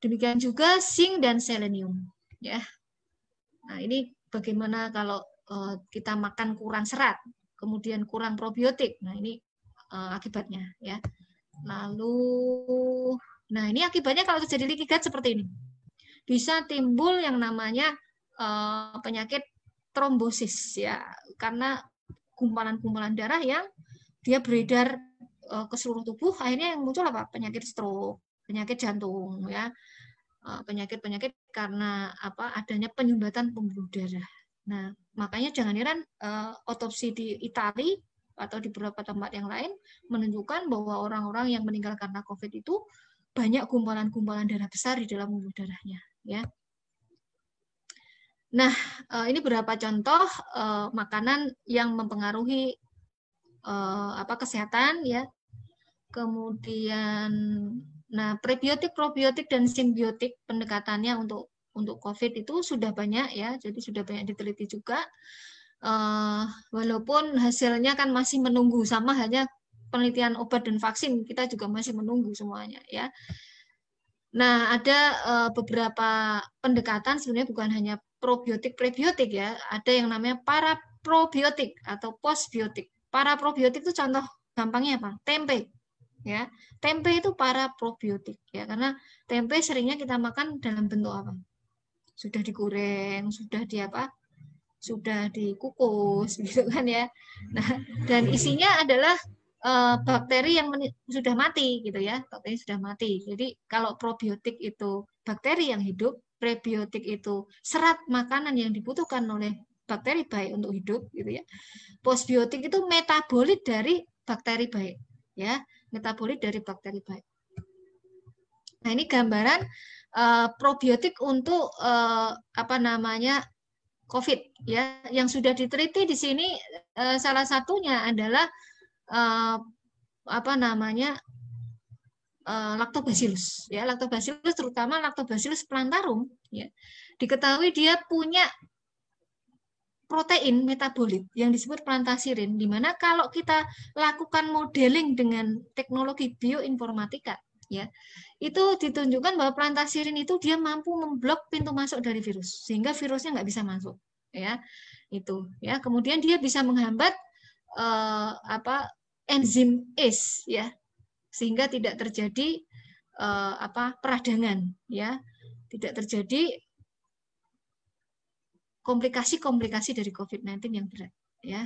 Demikian juga zinc dan selenium ya. Nah, ini bagaimana kalau kita makan kurang serat, kemudian kurang probiotik. Nah, ini akibatnya ya. Lalu nah, ini akibatnya kalau terjadi leaky gut seperti ini. Bisa timbul yang namanya penyakit trombosis ya, karena gumpalan-gumpalan darah yang dia beredar ke seluruh tubuh, akhirnya yang muncul apa? Penyakit stroke, penyakit jantung ya. Penyakit-penyakit karena apa? Adanya penyumbatan pembuluh darah. Nah, makanya jangan heran otopsi di Italia atau di beberapa tempat yang lain menunjukkan bahwa orang-orang yang meninggal karena COVID itu banyak gumpalan-gumpalan darah besar di dalam pembuluh darahnya ya. Nah, ini beberapa contoh makanan yang mempengaruhi kesehatan ya. Kemudian nah, prebiotik, probiotik dan simbiotik pendekatannya untuk COVID itu sudah banyak ya. Jadi sudah banyak diteliti juga. Walaupun hasilnya kan masih menunggu, sama hanya penelitian obat dan vaksin kita juga masih menunggu semuanya ya. Nah, ada beberapa pendekatan sebenarnya bukan hanya probiotik, prebiotik ya. Ada yang namanya paraprobiotik atau postbiotik. Paraprobiotik itu contoh gampangnya apa? Tempe. Ya. Tempe itu paraprobiotik ya, karena tempe seringnya kita makan dalam bentuk apa? Sudah digoreng, sudah di apa? Sudah dikukus gitu kan ya. Nah, dan isinya adalah bakteri yang sudah mati gitu ya, bakteri sudah mati. Jadi kalau probiotik itu bakteri yang hidup, prebiotik itu serat makanan yang dibutuhkan oleh bakteri baik untuk hidup gitu ya. Postbiotik itu metabolit dari bakteri baik ya, metabolit dari bakteri baik. Nah, ini gambaran probiotik untuk COVID ya, yang sudah diteliti di sini salah satunya adalah Lactobacillus ya, Lactobacillus terutama Lactobacillus plantarum ya. Diketahui dia punya protein metabolit yang disebut plantasirin, di mana kalau kita lakukan modeling dengan teknologi bioinformatika ya, itu ditunjukkan bahwa plantasirin itu dia mampu memblok pintu masuk dari virus sehingga virusnya nggak bisa masuk ya, itu ya. Kemudian dia bisa menghambat enzim ACE ya, sehingga tidak terjadi peradangan ya, tidak terjadi komplikasi-komplikasi dari COVID-19 yang berat ya.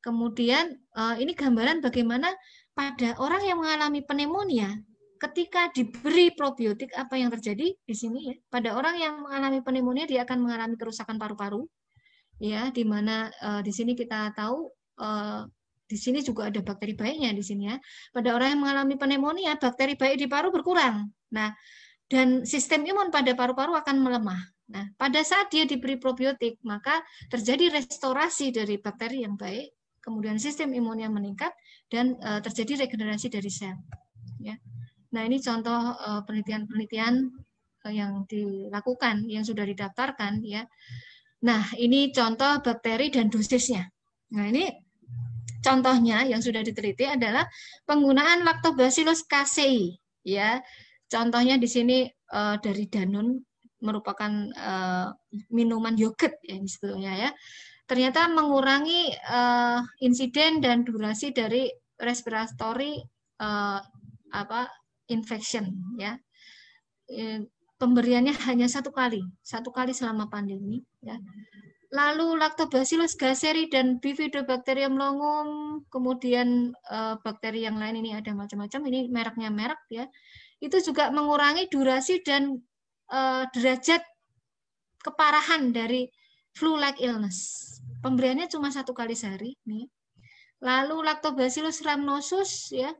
Kemudian ini gambaran bagaimana pada orang yang mengalami pneumonia ketika diberi probiotik apa yang terjadi di sini ya. Pada orang yang mengalami pneumonia dia akan mengalami kerusakan paru-paru ya, di mana di sini kita tahu di sini juga ada bakteri baiknya di sini ya. Pada orang yang mengalami pneumonia, bakteri baik di paru berkurang. Nah, dan sistem imun pada paru-paru akan melemah. Nah, pada saat dia diberi probiotik, maka terjadi restorasi dari bakteri yang baik, kemudian sistem imunnya meningkat dan terjadi regenerasi dari sel. Ya. Nah, ini contoh penelitian-penelitian yang dilakukan, yang sudah didaftarkan ya. Nah, ini contoh bakteri dan dosisnya. Nah, ini contohnya yang sudah diteliti adalah penggunaan Lactobacillus casei ya. Contohnya di sini dari Danone, merupakan minuman yogurt ya sebetulnya ya. Ternyata mengurangi insiden dan durasi dari respiratory infection ya. Pemberiannya hanya satu kali selama pandemi ya. Lalu Lactobacillus gasseri dan Bifidobacterium longum, kemudian bakteri yang lain ini ada macam-macam, ini mereknya merek ya. Itu juga mengurangi durasi dan derajat keparahan dari flu-like illness. Pemberiannya cuma satu kali sehari nih. Lalu Lactobacillus rhamnosus ya,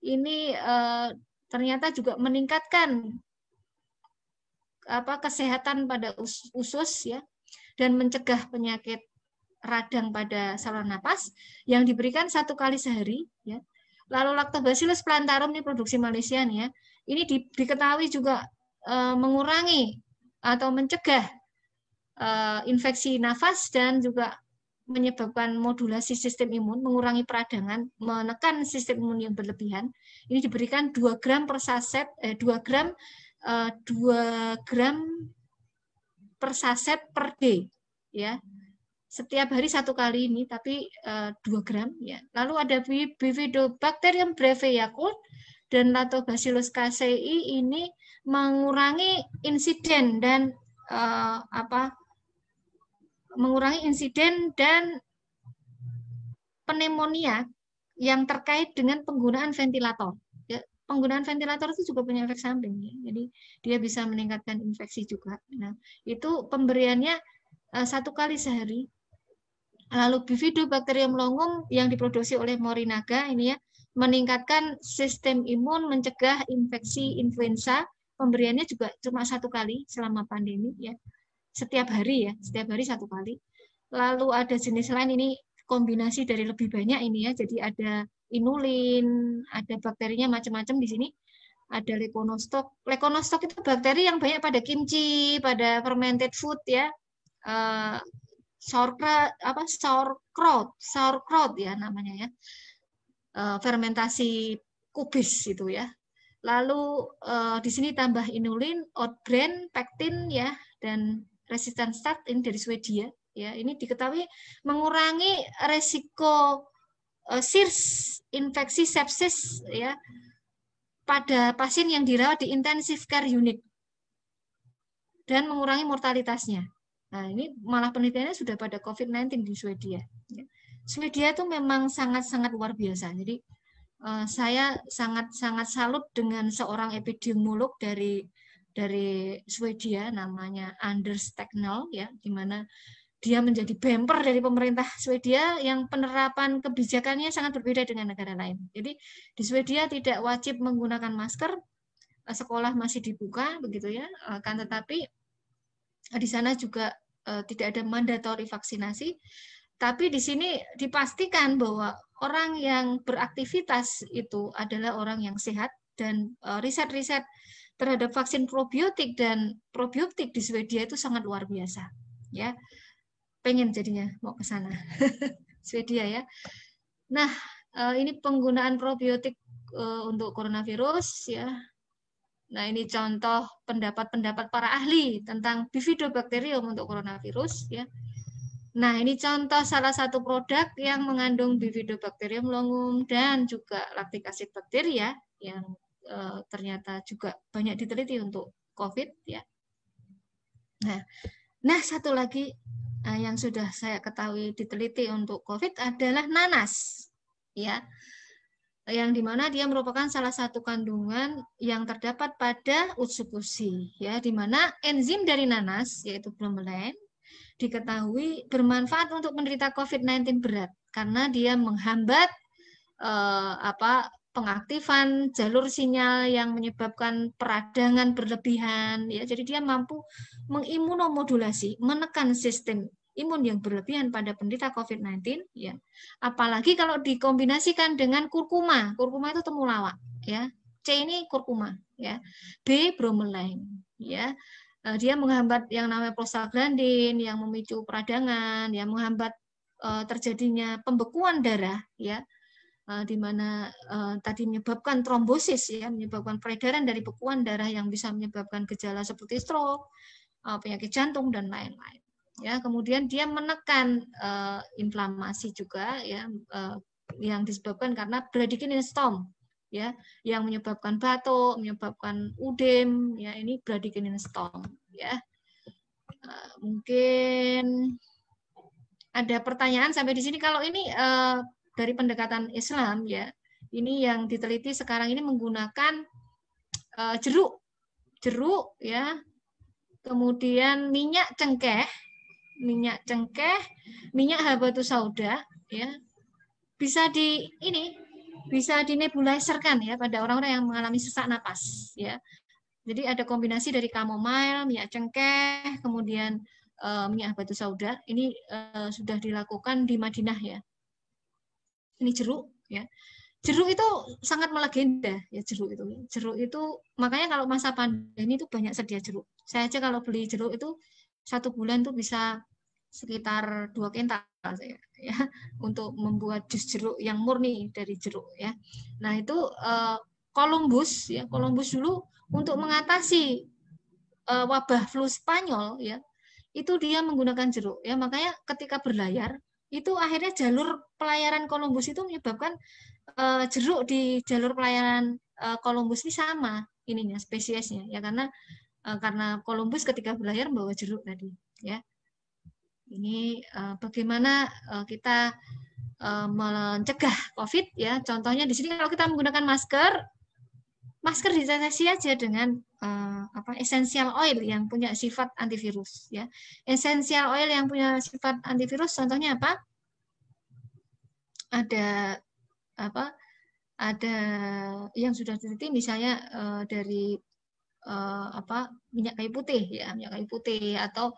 ini ternyata juga meningkatkan kesehatan pada usus ya, dan mencegah penyakit radang pada saluran napas yang diberikan satu kali sehari ya. Lalu Lactobacillus plantarum ini produksi Malaysia nih ya. Ini diketahui juga mengurangi atau mencegah infeksi nafas dan juga menyebabkan modulasi sistem imun, mengurangi peradangan, menekan sistem imun yang berlebihan. Ini diberikan 2 gram per saset, 2 gram per saset per day, ya. Setiap hari 1 kali ini, tapi 2 gram, ya. Lalu ada Bifidobacterium breve Yakult dan Lactobacillus casei ini mengurangi insiden dan mengurangi insiden dan pneumonia yang terkait dengan penggunaan ventilator. Ya, penggunaan ventilator itu juga punya efek samping. Ya. Jadi dia bisa meningkatkan infeksi juga. Nah, itu pemberiannya 1 kali sehari. Lalu Bifidobacterium longum yang diproduksi oleh Morinaga ini ya meningkatkan sistem imun, mencegah infeksi influenza. Pemberiannya juga cuma 1 kali selama pandemi ya. Setiap hari ya, setiap hari 1 kali. Lalu ada jenis lain ini kombinasi dari lebih banyak ini ya. Jadi ada inulin, ada bakterinya macam-macam di sini. Ada Leconostoc. Leconostoc itu bakteri yang banyak pada kimchi, pada fermented food ya. Sauerkraut ya namanya ya. Fermentasi kubis itu ya. Lalu di sini tambah inulin, outbrain, pektin ya, dan resistan start ini dari Swedia ya. Ini diketahui mengurangi resiko SIRS, infeksi sepsis ya pada pasien yang dirawat di intensive care unit dan mengurangi mortalitasnya. Nah, ini malah penelitiannya sudah pada COVID-19 di Swedia. Swedia itu memang sangat-sangat luar biasa. Jadi saya sangat-sangat salut dengan seorang epidemiolog dari Swedia namanya Anders Tegnell ya, di mana dia menjadi bumper dari pemerintah Swedia yang penerapan kebijakannya sangat berbeda dengan negara lain. Jadi di Swedia tidak wajib menggunakan masker, sekolah masih dibuka begitu ya, kan tetapi di sana juga tidak ada mandatory vaksinasi. Tapi di sini dipastikan bahwa orang yang beraktivitas itu adalah orang yang sehat dan riset-riset terhadap vaksin probiotik dan probiotik di Swedia itu sangat luar biasa. Ya, pengen jadinya mau ke sana, Swedia ya. Nah, ini penggunaan probiotik untuk coronavirus ya. Nah, ini contoh pendapat-pendapat para ahli tentang Bifidobacterium untuk coronavirus ya. Nah, ini contoh salah satu produk yang mengandung Bifidobacterium longum dan juga lactic acid bakteria yang ternyata juga banyak diteliti untuk COVID ya. Nah, satu lagi yang sudah saya ketahui diteliti untuk COVID adalah nanas ya. Yang dimana dia merupakan salah satu kandungan yang terdapat pada Utsupushi ya, dimana enzim dari nanas yaitu bromelain diketahui bermanfaat untuk penderita COVID-19 berat karena dia menghambat pengaktifan jalur sinyal yang menyebabkan peradangan berlebihan ya. Jadi dia mampu mengimunomodulasi, menekan sistem imun yang berlebihan pada penderita COVID-19 ya. Apalagi kalau dikombinasikan dengan kurkuma. Kurkuma itu temulawak ya. C ini kurkuma ya. B bromelain ya. Dia menghambat yang namanya prostaglandin yang memicu peradangan, yang menghambat terjadinya pembekuan darah ya. Di mana tadi menyebabkan trombosis ya, menyebabkan peredaran dari bekuan darah yang bisa menyebabkan gejala seperti stroke, penyakit jantung dan lain-lain. Ya, kemudian dia menekan inflamasi juga ya, yang disebabkan karena bradykinin storm ya, yang menyebabkan batuk, menyebabkan udem ya, ini bradykinin storm ya. Mungkin ada pertanyaan sampai di sini. Kalau ini dari pendekatan Islam ya, ini yang diteliti sekarang ini menggunakan jeruk ya, kemudian minyak cengkeh, minyak habatus sauda ya, bisa dinebuliserkan ya pada orang-orang yang mengalami sesak napas ya. Jadi ada kombinasi dari chamomile, minyak cengkeh, kemudian minyak habatus sauda. Ini sudah dilakukan di Madinah ya. Ini jeruk ya. Jeruk itu sangat melegenda ya, jeruk itu makanya kalau masa pandemi itu banyak sedia jeruk. Saya aja kalau beli jeruk itu 1 bulan tuh bisa sekitar 2 kental saya ya untuk membuat jus jeruk yang murni dari jeruk ya. Nah, itu Columbus dulu untuk mengatasi wabah flu Spanyol ya. Itu dia menggunakan jeruk ya. Makanya ketika berlayar itu akhirnya jalur pelayaran Columbus itu menyebabkan jeruk di jalur pelayaran Columbus ini sama ininya spesiesnya ya, karena Columbus ketika berlayar membawa jeruk tadi ya. Ini bagaimana kita mencegah COVID ya. Contohnya di sini kalau kita menggunakan masker ditetesi aja dengan essential oil yang punya sifat antivirus ya. Essential oil yang punya sifat antivirus contohnya apa? Ada yang sudah diteliti misalnya dari minyak kayu putih ya, minyak kayu putih atau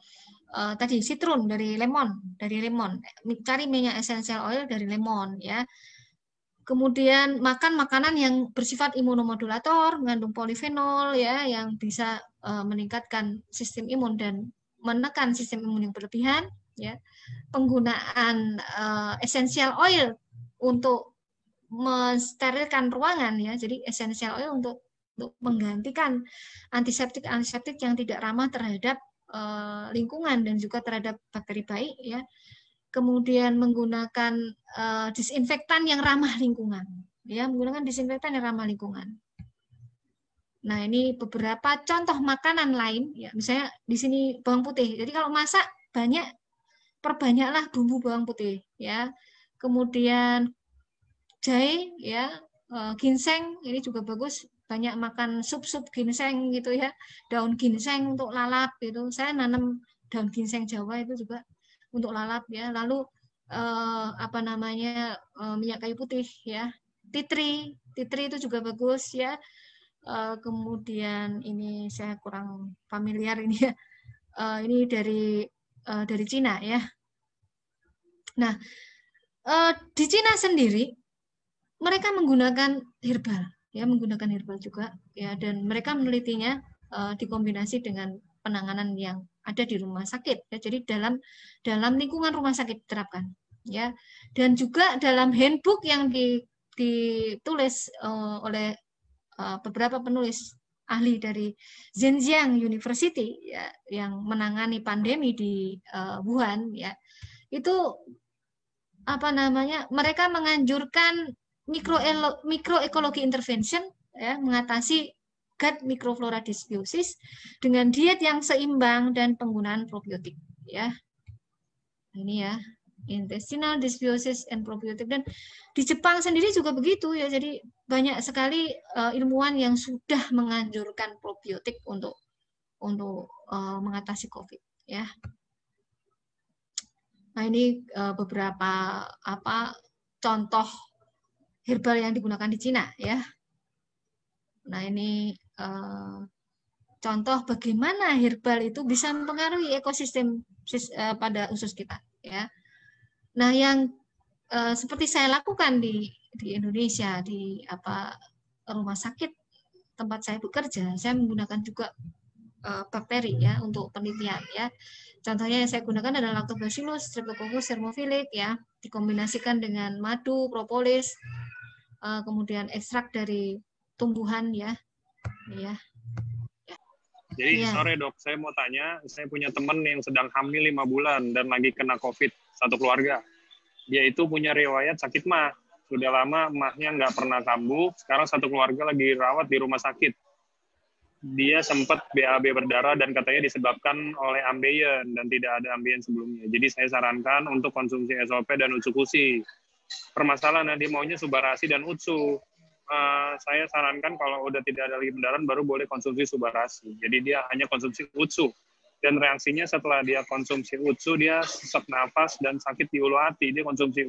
tadi citrun dari lemon, cari minyak essential oil dari lemon ya. Kemudian makan makanan yang bersifat imunomodulator, mengandung polifenol ya, yang bisa meningkatkan sistem imun dan menekan sistem imun yang berlebihan ya. Penggunaan essential oil untuk mensterilkan ruangan ya. Jadi essential oil untuk menggantikan antiseptik yang tidak ramah terhadap lingkungan dan juga terhadap bakteri baik ya. Kemudian menggunakan disinfektan yang ramah lingkungan ya, menggunakan disinfektan yang ramah lingkungan. Nah, ini beberapa contoh makanan lain ya, misalnya di sini bawang putih. Jadi kalau masak perbanyaklah bumbu bawang putih ya. Kemudian jahe ya, ginseng ini juga bagus, banyak makan sup-sup ginseng gitu ya, daun ginseng untuk lalap itu. Saya nanam daun ginseng Jawa itu juga untuk lalap ya. Lalu minyak kayu putih ya, tea tree itu juga bagus ya. Kemudian ini saya kurang familiar ini ya, ini dari Cina ya. Nah, di Cina sendiri mereka menggunakan herbal juga ya, dan mereka menelitinya dikombinasi dengan penanganan yang ada di rumah sakit ya. Jadi dalam lingkungan rumah sakit diterapkan ya, dan juga dalam handbook yang ditulis oleh beberapa penulis ahli dari Zhenjiang University ya, yang menangani pandemi di Wuhan ya. Itu mereka menganjurkan microecology intervention ya, mengatasi gut microflora dysbiosis dengan diet yang seimbang dan penggunaan probiotik ya. Ini ya, intestinal dysbiosis and probiotik. Dan di Jepang sendiri juga begitu ya. Jadi banyak sekali ilmuwan yang sudah menganjurkan probiotik untuk mengatasi COVID ya. Nah, ini beberapa contoh herbal yang digunakan di Cina ya. Nah, ini contoh bagaimana herbal itu bisa mempengaruhi ekosistem pada usus kita ya. Nah, yang seperti saya lakukan di Indonesia di rumah sakit tempat saya bekerja, saya menggunakan juga bakteri ya untuk penelitian ya. Contohnya yang saya gunakan adalah Lactobacillus, Streptococcus thermophilus ya, dikombinasikan dengan madu, propolis, kemudian ekstrak dari tumbuhan ya. Jadi sore dok, saya mau tanya, saya punya teman yang sedang hamil 5 bulan dan lagi kena COVID, satu keluarga. Dia itu punya riwayat sakit mah, sudah lama mahnya nggak pernah kambuh, sekarang satu keluarga lagi dirawat di rumah sakit. Dia sempat BAB berdarah dan katanya disebabkan oleh ambeien dan tidak ada ambeien sebelumnya. Jadi saya sarankan untuk konsumsi SOP dan utsukushi. Permasalahannya dia maunya subarasi dan utsu. Saya sarankan kalau udah tidak ada lagi pendarahan baru boleh konsumsi subarasi. Jadi dia hanya konsumsi utsu. Dan reaksinya setelah dia konsumsi utsu, dia sesak nafas dan sakit di ulu hati. Dia konsumsi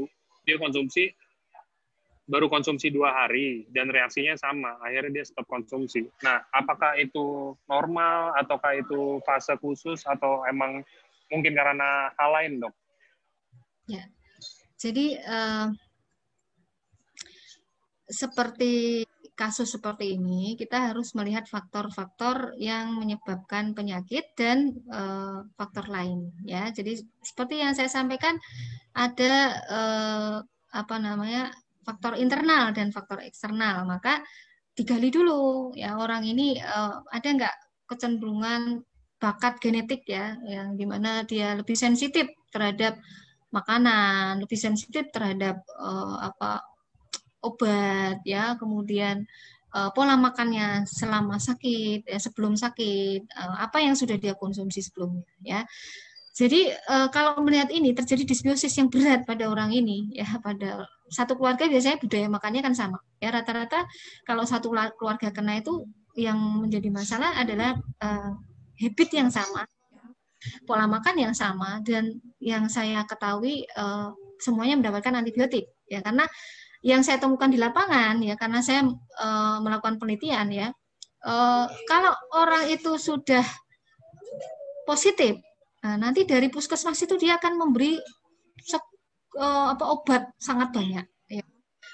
baru konsumsi 2 hari dan reaksinya sama. Akhirnya dia stop konsumsi. Nah, apakah itu normal ataukah itu fase khusus atau emang mungkin karena hal lain, dok? Ya. Jadi seperti kasus seperti ini, kita harus melihat faktor-faktor yang menyebabkan penyakit dan faktor lain. Ya, jadi seperti yang saya sampaikan, ada faktor internal dan faktor eksternal. Maka digali dulu, ya orang ini ada nggak kecenderungan bakat genetik ya, yang dimana dia lebih sensitif terhadap makanan, lebih sensitif terhadap obat ya, kemudian pola makannya selama sakit, ya, sebelum sakit, apa yang sudah dia konsumsi sebelumnya ya. Jadi kalau melihat ini terjadi disbiosis yang berat pada orang ini ya, pada satu keluarga biasanya budaya makannya kan sama ya, rata-rata kalau satu keluarga kena itu yang menjadi masalah adalah habit yang sama, pola makan yang sama, dan yang saya ketahui semuanya mendapatkan antibiotik ya, karena yang saya temukan di lapangan ya, karena saya melakukan penelitian ya, kalau orang itu sudah positif, nah, nanti dari puskesmas itu dia akan memberi obat sangat banyak ya,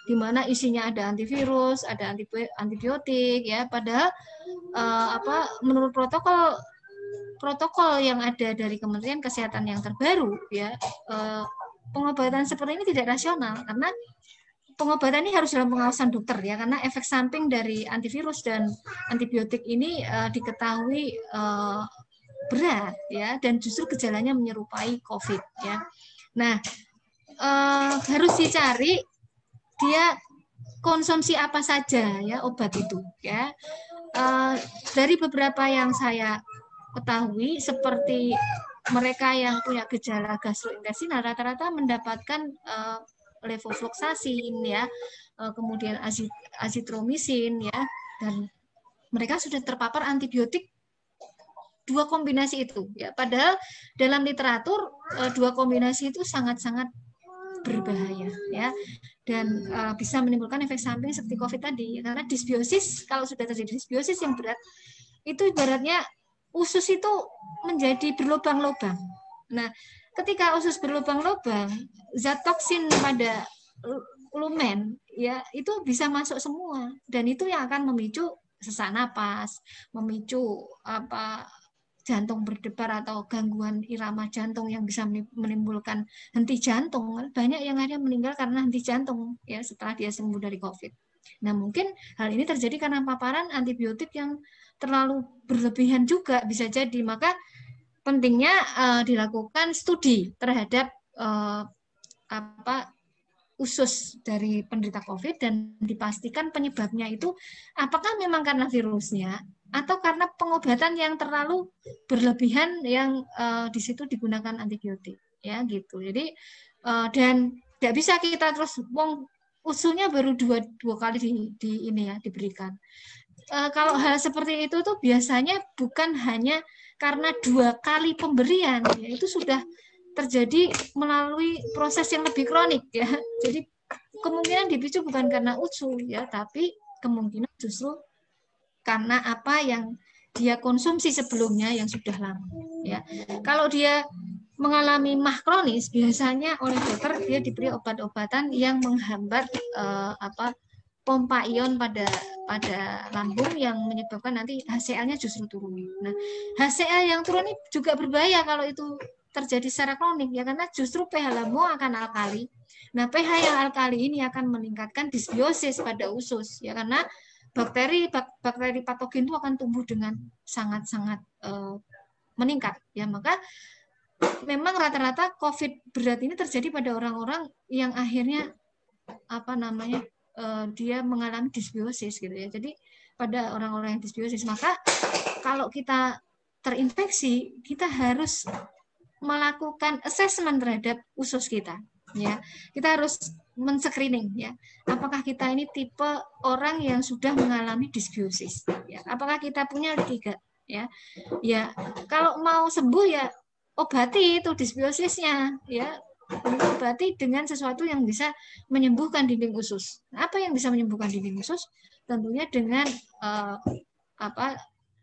di mana isinya ada antivirus, ada antibiotik ya, padahal menurut protokol yang ada dari Kementerian Kesehatan yang terbaru ya, pengobatan seperti ini tidak rasional, karena pengobatan ini harus dalam pengawasan dokter ya, karena efek samping dari antivirus dan antibiotik ini diketahui berat ya, dan justru gejalanya menyerupai COVID ya. Nah, harus dicari dia konsumsi apa saja ya obat itu ya. Dari beberapa yang saya ketahui, seperti mereka yang punya gejala gastrointestinal rata-rata mendapatkan levofloxacin ya, kemudian azitromisin ya, dan mereka sudah terpapar antibiotik dua kombinasi itu ya, padahal dalam literatur dua kombinasi itu sangat-sangat berbahaya ya, dan bisa menimbulkan efek samping seperti COVID tadi, karena disbiosis, kalau sudah terjadi disbiosis yang berat itu ibaratnya usus itu menjadi berlubang-lubang. Nah, ketika usus berlubang-lubang, zat toksin pada lumen ya itu bisa masuk semua, dan itu yang akan memicu sesak napas, memicu jantung berdebar atau gangguan irama jantung yang bisa menimbulkan henti jantung. Banyak yang akhirnya meninggal karena henti jantung ya setelah dia sembuh dari COVID. Nah, mungkin hal ini terjadi karena paparan antibiotik yang terlalu berlebihan juga bisa jadi. Maka pentingnya dilakukan studi terhadap usus dari penderita COVID dan dipastikan penyebabnya itu apakah memang karena virusnya atau karena pengobatan yang terlalu berlebihan yang di situ digunakan antibiotik ya gitu. Jadi dan tidak bisa kita terus usulnya baru dua kali diberikan. Kalau hal seperti itu tuh biasanya bukan hanya karena 2 kali pemberian, ya, itu sudah terjadi melalui proses yang lebih kronik ya. Jadi kemungkinan dipicu bukan karena usul ya, tapi kemungkinan justru karena apa yang dia konsumsi sebelumnya yang sudah lama ya. Kalau dia mengalami MAH kronis, biasanya oleh dokter dia diberi obat-obatan yang menghambat pompa ion pada lambung yang menyebabkan nanti HCl-nya justru turun. Nah, HCl yang turun ini juga berbahaya kalau itu terjadi secara kronik ya, karena justru pH lambung akan alkali. Nah, pH yang alkali ini akan meningkatkan disbiosis pada usus ya, karena bakteri patogen itu akan tumbuh dengan sangat-sangat meningkat ya. Maka memang rata-rata COVID berat ini terjadi pada orang-orang yang akhirnya dia mengalami disbiosis gitu ya. Jadi pada orang-orang yang disbiosis, maka kalau kita terinfeksi, kita harus melakukan assessment terhadap usus kita ya. Kita harus men-screening ya. Apakah kita ini tipe orang yang sudah mengalami disbiosis ya. Apakah kita punya liga ya. Ya, kalau mau sembuh ya obati itu disbiosisnya ya. Obati dengan sesuatu yang bisa menyembuhkan dinding usus. Apa yang bisa menyembuhkan dinding usus? Tentunya dengan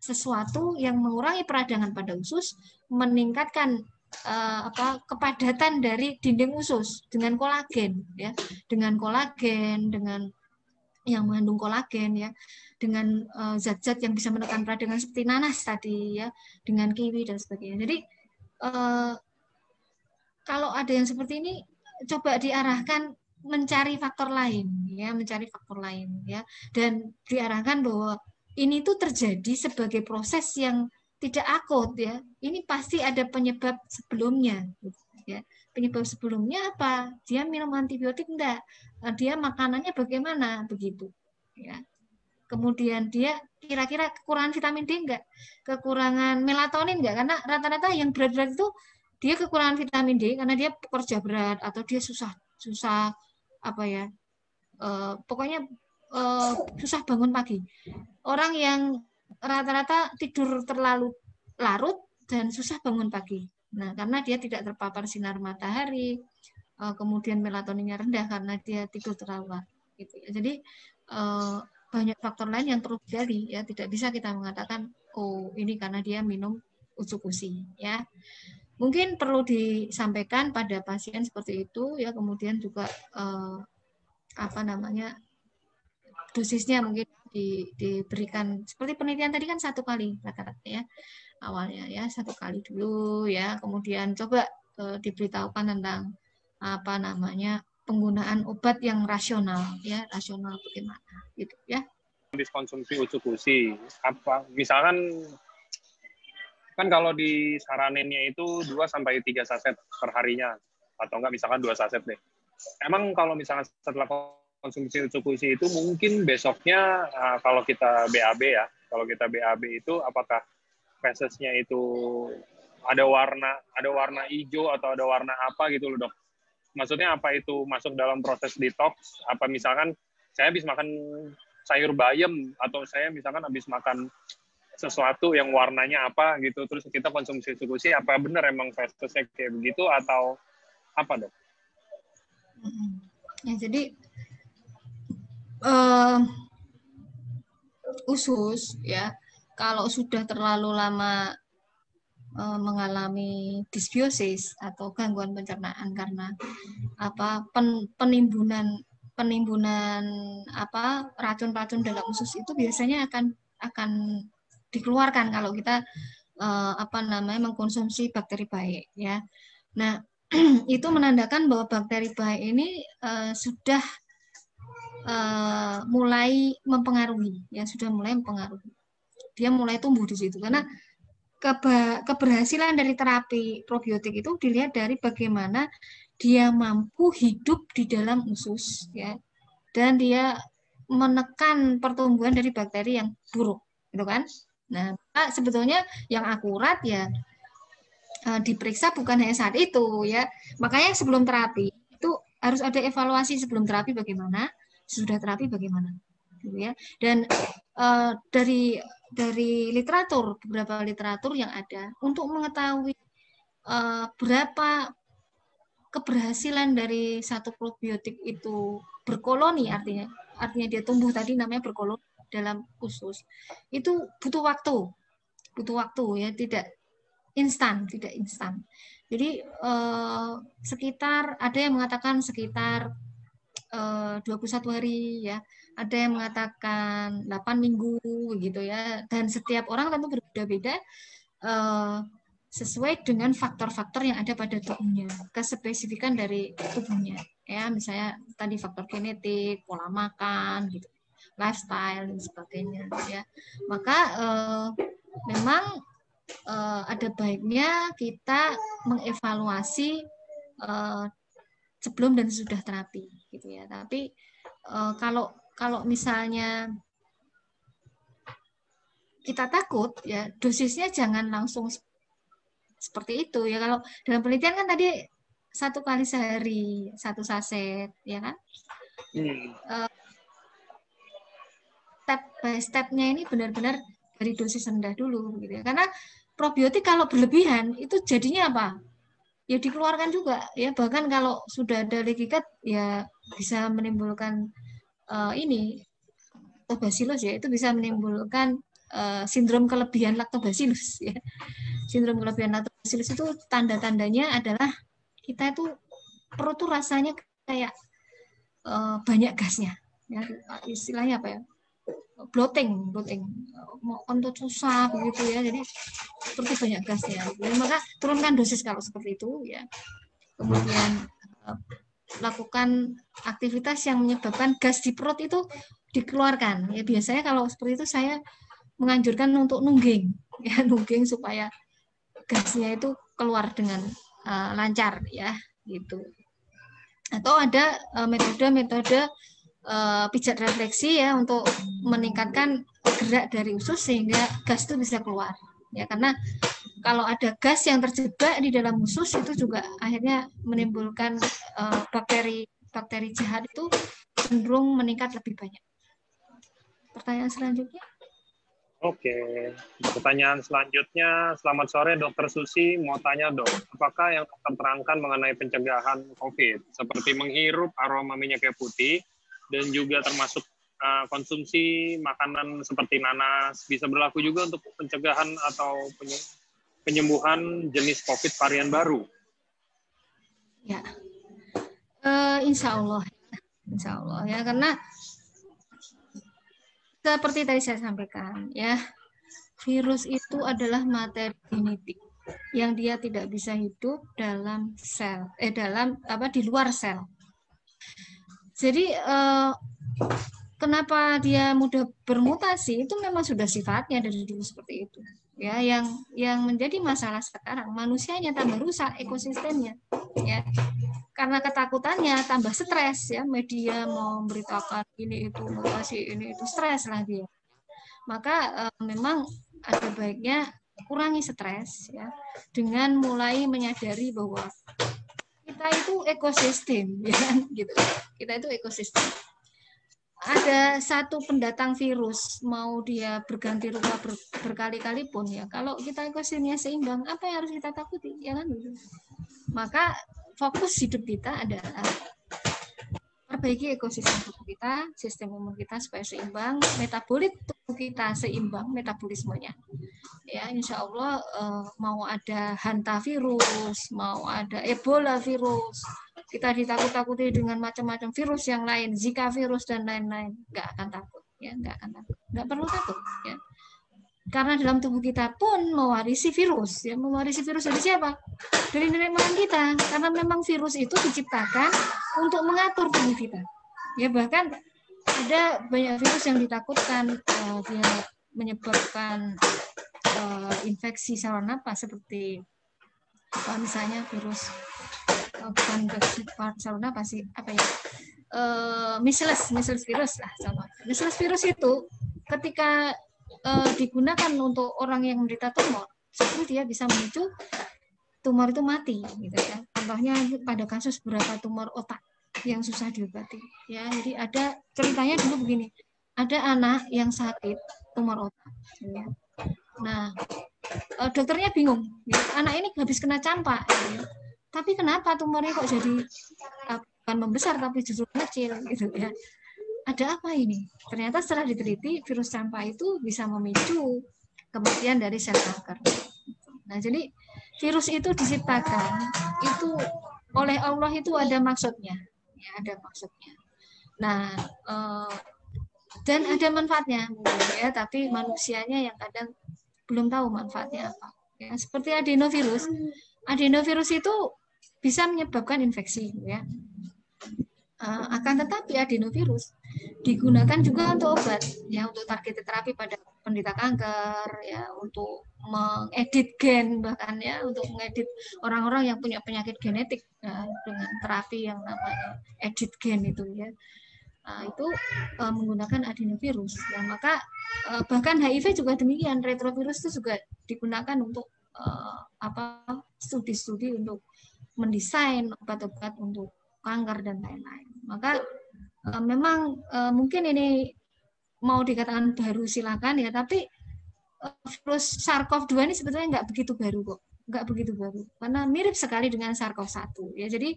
sesuatu yang mengurangi peradangan pada usus, meningkatkan kepadatan dari dinding usus dengan kolagen ya, dengan yang mengandung kolagen ya, dengan zat-zat yang bisa menekan peradangan seperti nanas tadi ya, dengan kiwi dan sebagainya. Jadi kalau ada yang seperti ini, coba diarahkan mencari faktor lain ya, mencari faktor lain ya, dan diarahkan bahwa ini tuh terjadi sebagai proses yang tidak akut ya. Ini pasti ada penyebab sebelumnya ya. Penyebab sebelumnya apa? Dia minum antibiotik enggak? Dia makanannya bagaimana? Begitu ya. Kemudian dia kira-kira kekurangan vitamin D enggak? Kekurangan melatonin enggak? Karena rata-rata yang berat-berat itu dia kekurangan vitamin D karena dia pekerja berat atau dia susah apa ya? Pokoknya susah bangun pagi. Orang yang rata-rata tidur terlalu larut dan susah bangun pagi. Nah, karena dia tidak terpapar sinar matahari, kemudian melatoninnya rendah karena dia tidur terlalu larut. Gitu ya. Jadi banyak faktor lain yang perlu digali ya. Tidak bisa kita mengatakan oh ini karena dia minum uji ya. Mungkin perlu disampaikan pada pasien seperti itu ya. Kemudian juga dosisnya mungkin diberikan seperti penelitian tadi kan 1 kali rata-rata ya. Awalnya ya 1 kali dulu ya, kemudian coba diberitahukan tentang penggunaan obat yang rasional ya, rasional bagaimana gitu ya. Konsumsi uji apa misalkan kan kalau disaraninnya itu 2 sampai 3 saset per harinya atau enggak misalkan 2 saset deh. Emang kalau misalkan setelah konsumsi uji itu mungkin besoknya kalau kita BAB ya, kalau kita BAB itu apakah fesesnya itu ada warna hijau atau ada warna apa gitu loh dok? Maksudnya apa itu masuk dalam proses detox? Apa misalkan saya habis makan sayur bayam atau saya misalkan habis makan sesuatu yang warnanya apa gitu, terus kita konsumsi uji, apa benar emang fesesnya kayak begitu atau apa dok? Ya jadi usus ya. Kalau sudah terlalu lama mengalami disbiosis atau gangguan pencernaan karena penimbunan racun-racun dalam usus itu biasanya akan dikeluarkan kalau kita mengkonsumsi bakteri baik ya. Nah, itu menandakan bahwa bakteri baik ini sudah mulai mempengaruhi ya, dia mulai tumbuh di situ karena keberhasilan dari terapi probiotik itu dilihat dari bagaimana dia mampu hidup di dalam usus ya, dan dia menekan pertumbuhan dari bakteri yang buruk gitu kan. Nah, sebetulnya yang akurat ya diperiksa bukan hanya saat itu ya, makanya sebelum terapi itu harus ada evaluasi sebelum terapi bagaimana, sudah terapi bagaimana gitu ya. Dan dari beberapa literatur yang ada untuk mengetahui berapa keberhasilan dari satu probiotik itu berkoloni, artinya dia tumbuh tadi namanya berkoloni dalam usus, itu butuh waktu ya, tidak instan. Jadi sekitar, ada yang mengatakan sekitar 21 hari ya, ada yang mengatakan 8 minggu begitu ya, dan setiap orang tentu berbeda-beda sesuai dengan faktor-faktor yang ada pada tubuhnya, kespesifikan dari tubuhnya ya, misalnya tadi faktor genetik, pola makan gitu, lifestyle dan sebagainya ya. Maka memang ada baiknya kita mengevaluasi sebelum dan sesudah terapi gitu ya. Tapi kalau misalnya kita takut ya, dosisnya jangan langsung seperti itu ya. Kalau dalam penelitian kan tadi 1 kali sehari 1 saset ya kan. Step by stepnya ini benar-benar dari dosis rendah dulu gitu ya. Karena probiotik kalau berlebihan itu jadinya apa? Ya dikeluarkan juga ya, bahkan kalau sudah ada leaky gut ya bisa menimbulkan lactobacillus ya, itu bisa menimbulkan sindrom kelebihan lactobacillus ya. Sindrom kelebihan lactobacillus itu tanda-tandanya adalah kita itu perut tuh rasanya kayak banyak gasnya ya istilahnya apa ya, bloating, mau kentut susah begitu ya, jadi seperti banyak gasnya. Jadi maka turunkan dosis kalau seperti itu ya. Kemudian lakukan aktivitas yang menyebabkan gas di perut itu dikeluarkan. Ya biasanya kalau seperti itu saya menganjurkan untuk nungging, ya nungging supaya gasnya itu keluar dengan lancar ya, gitu. Atau ada metode-metode pijat refleksi ya untuk meningkatkan gerak dari usus sehingga gas itu bisa keluar. Ya karena kalau ada gas yang terjebak di dalam usus itu juga akhirnya menimbulkan bakteri jahat itu cenderung meningkat lebih banyak. Pertanyaan selanjutnya. Oke, pertanyaan selanjutnya. Selamat sore Dokter Susi, mau tanya dok, apakah yang dokter terangkan mengenai pencegahan COVID seperti menghirup aroma minyak kayu putih dan juga termasuk konsumsi makanan seperti nanas bisa berlaku juga untuk pencegahan atau penyembuhan jenis COVID varian baru? Ya, insya Allah ya, karena seperti tadi saya sampaikan ya, virus itu adalah materi genetik yang dia tidak bisa hidup dalam sel, di luar sel. Jadi kenapa dia mudah bermutasi itu memang sudah sifatnya dari dulu seperti itu. Ya, yang menjadi masalah sekarang manusianya tambah rusak ekosistemnya, ya. Karena ketakutannya tambah stres ya, media mau memberitakan ini itu mutasi ini itu, stres lah dia. Maka memang ada baiknya kurangi stres ya dengan mulai menyadari bahwa kita itu ekosistem ya gitu. Kita itu ekosistem. Ada satu pendatang virus mau dia berganti rupa berkali-kali pun ya, kalau kita ekosistemnya seimbang, apa yang harus kita takuti ya kan? Maka fokus hidup kita adalah perbaiki ekosistem tubuh kita, sistem imun kita supaya seimbang, metabolit tubuh kita seimbang metabolismenya. Ya, insya Allah mau ada hantavirus, mau ada Ebola virus, kita ditakut-takuti dengan macam-macam virus yang lain, Zika virus dan lain-lain, nggak akan takut, ya, nggak perlu takut, ya. Karena dalam tubuh kita pun mewarisi virus, ya, mewarisi virus dari siapa? Dari nenek moyang kita, karena memang virus itu diciptakan untuk mengatur tubuh kita. Ya bahkan ada banyak virus yang ditakutkan dia menyebabkan infeksi saluran napas seperti misalnya virus bukan saluran napas sih, apa ya? Measles virus lah, sama. Measles virus itu ketika digunakan untuk orang yang menderita tumor, justru dia bisa memicu tumor itu mati, gitu ya. Contohnya pada kasus beberapa tumor otak yang susah diobati, ya. Jadi ada ceritanya dulu begini, ada anak yang sakit tumor otak, ya. Nah, dokternya bingung, ya. Anak ini habis kena campak, ya. Tapi kenapa tumornya kok jadi bukan membesar tapi justru kecil, gitu ya. Ada apa ini? Ternyata setelah diteliti, virus campak itu bisa memicu kematian dari sel kanker. Nah, jadi virus itu diciptakan itu oleh Allah, itu ada maksudnya, ya, ada maksudnya. Nah, dan ada manfaatnya, ya, tapi manusianya yang kadang belum tahu manfaatnya apa. Ya, seperti adenovirus. Adenovirus itu bisa menyebabkan infeksi, ya. Akan tetapi adenovirus digunakan juga untuk obat, ya, untuk targeted terapi pada penderita kanker, ya, untuk mengedit gen, bahkan ya untuk mengedit orang-orang yang punya penyakit genetik, ya, dengan terapi yang namanya edit gen itu, ya. Nah, itu menggunakan adenovirus, ya. Maka bahkan HIV juga demikian, retrovirus itu juga digunakan untuk studi-studi untuk mendesain obat-obat untuk kanker dan lain-lain. Maka memang mungkin ini mau dikatakan baru silakan ya, tapi virus SARS-CoV-2 ini sebetulnya nggak begitu baru kok, nggak begitu baru, karena mirip sekali dengan SARS-CoV-1 ya. Jadi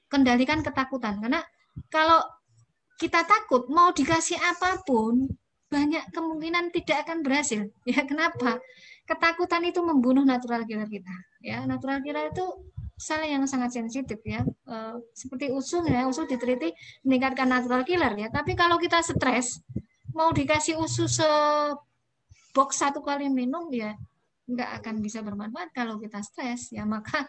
kendalikan ketakutan, karena kalau kita takut mau dikasih apapun banyak kemungkinan tidak akan berhasil, ya. Kenapa? Ketakutan itu membunuh natural killer kita, ya. Natural killer itu sel yang sangat sensitif ya. Seperti usus ya, usus diteliti meningkatkan natural killer ya. Tapi kalau kita stres, mau dikasih usus box 1 kali minum ya nggak akan bisa bermanfaat kalau kita stres ya. Maka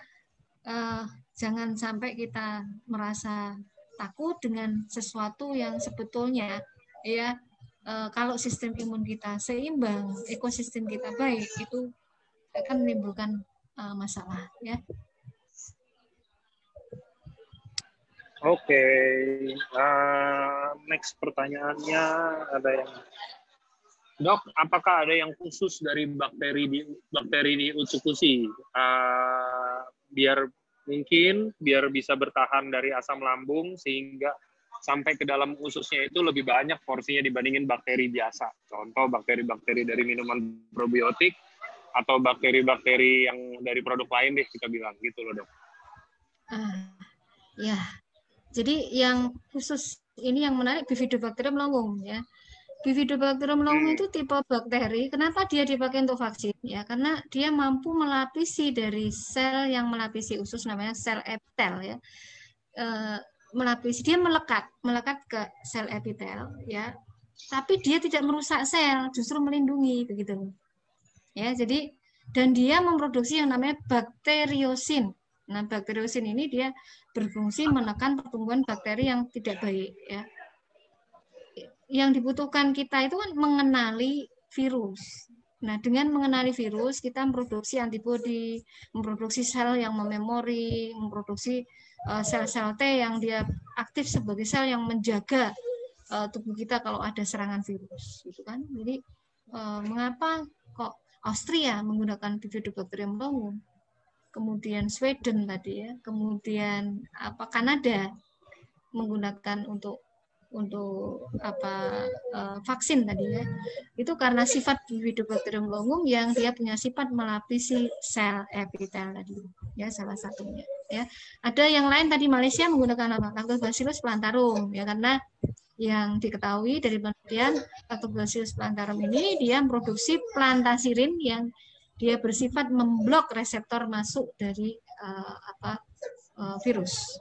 jangan sampai kita merasa takut dengan sesuatu yang sebetulnya ya kalau sistem imun kita seimbang, ekosistem kita baik, itu akan menimbulkan masalah ya. Oke, next pertanyaannya ada yang, Dok, apakah ada yang khusus dari bakteri di utsukushi biar bisa bertahan dari asam lambung sehingga sampai ke dalam ususnya itu lebih banyak porsinya dibandingin bakteri biasa. Contoh bakteri-bakteri dari minuman probiotik atau bakteri-bakteri yang dari produk lain deh kita bilang gitu loh, Dok. Ya. Jadi yang khusus ini yang menarik Bifidobacterium longum ya. Bifidobacterium longum itu tipe bakteri. Kenapa dia dipakai untuk vaksin? Ya, karena dia mampu melapisi dari sel yang melapisi usus namanya sel epitel ya. Melapisi, dia melekat ke sel epitel ya. Tapi dia tidak merusak sel, justru melindungi begitu. Ya, jadi dan dia memproduksi yang namanya bakteriosin. Nah, bakteriosin ini dia berfungsi menekan pertumbuhan bakteri yang tidak baik ya. Yang dibutuhkan kita itu kan mengenali virus. Nah, dengan mengenali virus, kita memproduksi antibodi, memproduksi sel yang mememori, memproduksi sel-sel T yang dia aktif sebagai sel yang menjaga tubuh kita kalau ada serangan virus, gitu kan? Jadi mengapa kok Austria menggunakan Bifidobacterium longum, kemudian Sweden tadi ya, kemudian Kanada menggunakan untuk vaksin tadi ya, itu karena sifat Bifidobacterium longum yang dia punya sifat melapisi sel epitel tadi ya, salah satunya ya. Ada yang lain tadi Malaysia menggunakan apa? Lactobacillus plantarum ya, karena yang diketahui dari penelitian Lactobacillus plantarum ini dia memproduksi plantasirin yang dia bersifat memblok reseptor masuk dari virus.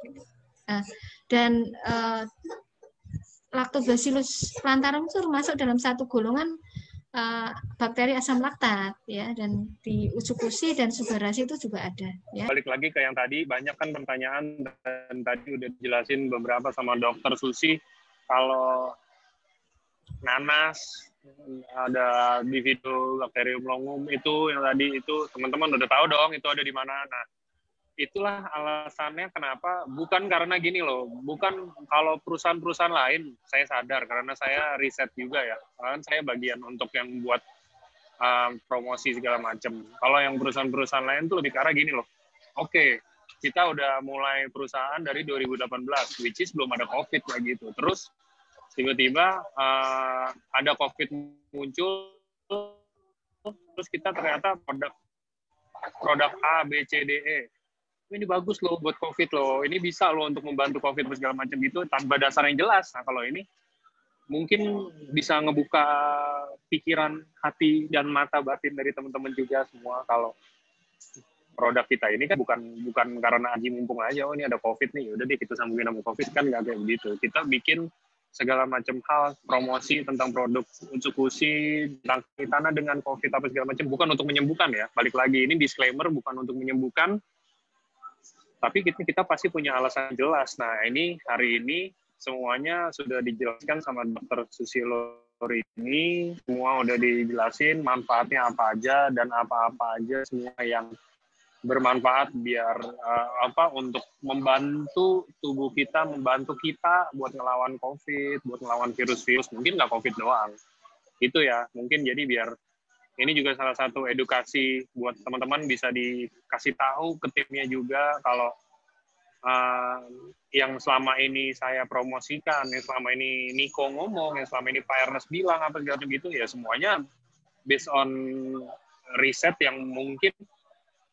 Nah, dan Lactobacillus plantarum itu termasuk dalam satu golongan bakteri asam laktat ya, dan di Utsukushi dan Subarashi itu juga ada ya. Balik lagi ke yang tadi, banyak kan pertanyaan dan tadi udah dijelasin beberapa sama Dokter Susi kalau nanas ada Bifidobacterium longum itu yang tadi itu teman-teman udah tahu dong itu ada di mana. Nah, itulah alasannya kenapa, bukan karena gini loh, bukan kalau perusahaan-perusahaan lain, saya sadar karena saya riset juga ya, kan saya bagian untuk yang buat promosi segala macam. Kalau yang perusahaan-perusahaan lain tuh lebih ke arah gini loh, oke, kita udah mulai perusahaan dari 2018, which is belum ada COVID lagi gitu, terus tiba-tiba ada COVID muncul, terus kita ternyata produk A, B, C, D, E, ini bagus loh buat COVID loh, ini bisa loh untuk membantu COVID segala macam gitu tanpa dasar yang jelas. Nah, kalau ini mungkin bisa ngebuka pikiran, hati, dan mata batin dari teman-teman juga semua kalau produk kita ini kan bukan karena aji mumpung aja, oh ini ada COVID nih, udah deh kita sambungin sama COVID, kan nggak kayak begitu. Kita bikin segala macam hal, promosi tentang produk Utsukushi, tentang tanah dengan COVID apa segala macam, bukan untuk menyembuhkan ya. Balik lagi, ini disclaimer bukan untuk menyembuhkan, tapi kita pasti punya alasan jelas. Nah, ini hari ini semuanya sudah dijelaskan sama Dokter Susilori ini, semua udah dijelasin manfaatnya apa aja dan apa-apa aja semua yang bermanfaat biar untuk membantu tubuh kita, membantu kita buat ngelawan COVID, buat ngelawan virus-virus, mungkin nggak COVID doang. Itu ya, mungkin jadi biar ini juga salah satu edukasi buat teman-teman, bisa dikasih tahu ke timnya juga kalau yang selama ini saya promosikan, yang selama ini Niko ngomong, yang selama ini Pak Ernest bilang apa segala macam gitu ya, semuanya based on riset yang mungkin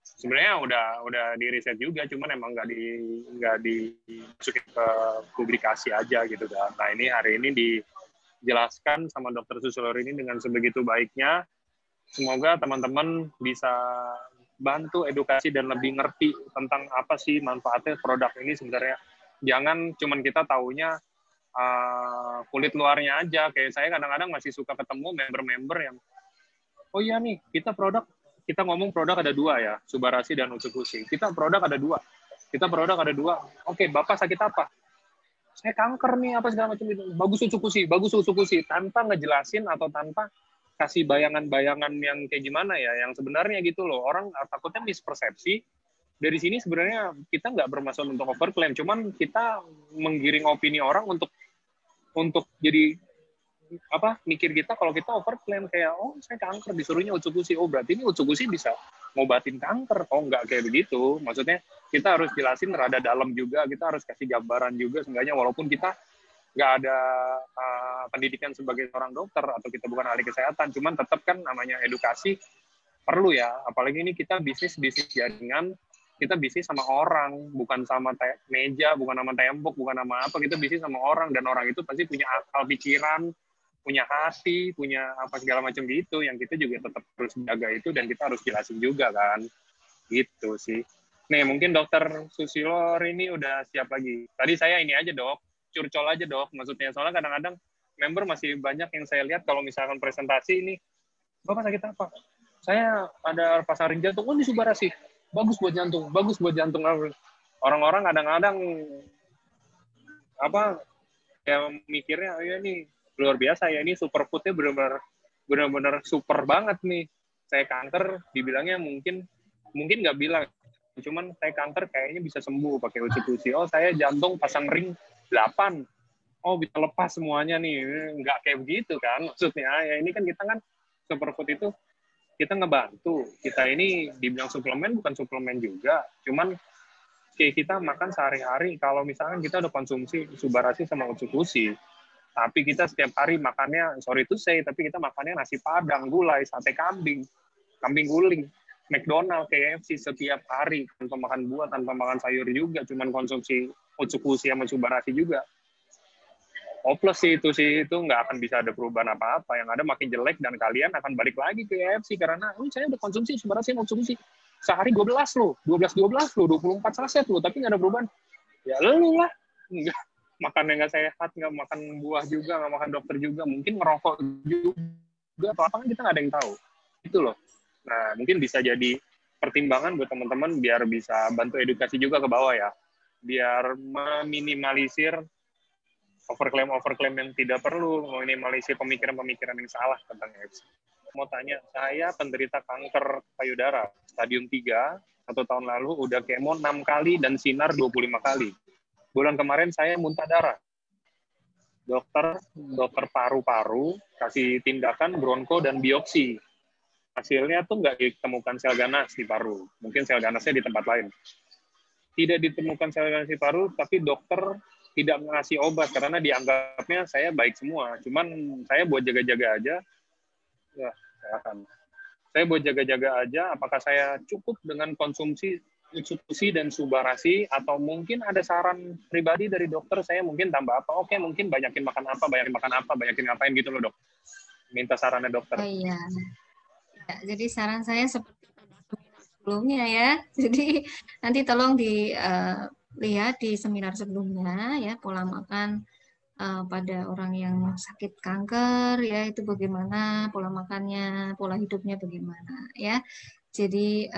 sebenarnya udah di riset juga, cuman emang nggak dimasukin ke publikasi aja gitu kan. Nah, ini hari ini dijelaskan sama Dokter Susilori ini dengan sebegitu baiknya. Semoga teman-teman bisa bantu edukasi dan lebih ngerti tentang apa sih manfaatnya produk ini sebenarnya. Jangan cuman kita taunya kulit luarnya aja. Kayak saya kadang-kadang masih suka ketemu member-member yang, oh iya nih, kita ngomong produk ada 2 ya, Subarasi dan Utsukushi. Kita produk ada 2. Oke, Bapak sakit apa? Saya kanker nih, apa segala macam itu. Bagus Utsukushi. Tanpa ngejelasin atau tanpa kasih bayangan-bayangan yang kayak gimana ya, yang sebenarnya gitu loh. Orang takutnya mispersepsi. Dari sini sebenarnya kita nggak bermaksud untuk overclaim, cuman kita menggiring opini orang untuk jadi mikir kita kalau kita overclaim kayak, oh saya kanker disuruhnya Utsukushi, oh berarti ini Utsukushi bisa ngobatin kanker. Oh nggak kayak begitu. Maksudnya kita harus jelasin rada dalam juga, kita harus kasih gambaran juga seenggaknya, walaupun kita nggak ada pendidikan sebagai seorang dokter atau kita bukan ahli kesehatan, cuman tetap kan namanya edukasi perlu ya. Apalagi ini kita bisnis jaringan, kita bisnis sama orang, bukan sama meja, bukan sama tembok, bukan sama apa, kita bisnis sama orang, dan orang itu pasti punya akal pikiran, punya hati, punya apa segala macam gitu, yang kita juga tetap harus jaga itu, dan kita harus jelasin juga kan, gitu sih. Nih mungkin Dokter Susilo ini udah siap lagi. Tadi saya ini aja dok, curcol aja dok, maksudnya soalnya kadang-kadang member masih banyak yang saya lihat kalau misalkan presentasi ini, Bapak sakit apa? Saya ada pasarin jantung, oh ini Subarasi, bagus buat jantung. Orang-orang kadang-kadang yang mikirnya, oh ya ini luar biasa ya, ini superfoodnya benar-benar super banget nih. Saya kanker, dibilangnya mungkin nggak bilang, cuman saya kanker kayaknya bisa sembuh pakai Utsukushi. Oh saya jantung pasang ring 8, oh bisa lepas semuanya nih. Nggak kayak begitu kan maksudnya ya. Ini kan kita kan superfood itu kita ngebantu, kita ini dibilang suplemen, bukan suplemen juga, cuman kayak kita makan sehari-hari. Kalau misalkan kita udah konsumsi Subarasi sama Utsukushi, tapi kita setiap hari makannya, sorry to say, tapi kita makannya nasi padang, gulai, sate kambing guling, McDonald, KFC setiap hari, tanpa makan buah, tanpa makan sayur juga, cuman konsumsi Utsukushi sama Subarasi juga. Hopeless sih itu nggak akan bisa ada perubahan apa-apa. Yang ada makin jelek, dan kalian akan balik lagi ke KFC karena saya udah konsumsi Subarasi sama Utsukushi sehari 12 loh, 24 saset loh, tapi nggak ada perubahan. Ya lu lah, nggak makannya nggak sehat, nggak makan buah juga, nggak makan dokter juga, mungkin ngerokok juga, apa kan kita nggak ada yang tahu. Itu loh. Nah, mungkin bisa jadi pertimbangan buat teman-teman biar bisa bantu edukasi juga ke bawah ya. Biar meminimalisir overclaim yang tidak perlu, meminimalisir pemikiran-pemikiran yang salah tentang EFSI. Mau tanya, saya penderita kanker payudara, stadium 3, 1 tahun lalu udah kemo 6 kali dan sinar 25 kali. Bulan kemarin saya muntah darah. Dokter paru-paru kasih tindakan bronko dan biopsi. Hasilnya tuh nggak ditemukan sel ganas di paru. Mungkin sel ganasnya di tempat lain. Tidak ditemukan sel ganas di paru, tapi dokter tidak ngasih obat karena dianggapnya saya baik semua. Cuman saya buat jaga-jaga aja. Ya, saya buat jaga-jaga aja. Apakah saya cukup dengan konsumsi Utsukushi dan Subarasi, atau mungkin ada saran pribadi dari dokter saya mungkin tambah apa? Oke, mungkin banyakin makan apa, banyakin ngapain gitu loh dok. Minta sarannya dokter. Iya. Ya, jadi saran saya seperti sebelumnya ya. Jadi nanti tolong dilihat di seminar sebelumnya ya, pola makan pada orang yang sakit kanker ya, itu bagaimana pola makannya, pola hidupnya bagaimana ya. Jadi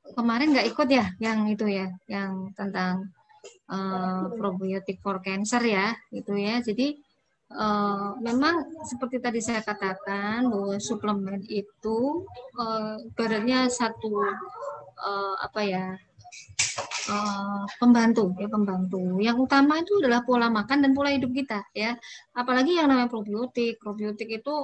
kemarin nggak ikut ya yang itu ya, yang tentang probiotik for cancer ya, itu ya. Jadi memang seperti tadi saya katakan bahwa suplemen itu ibaratnya satu pembantu. Yang utama itu adalah pola makan dan pola hidup kita ya. Apalagi yang namanya probiotik itu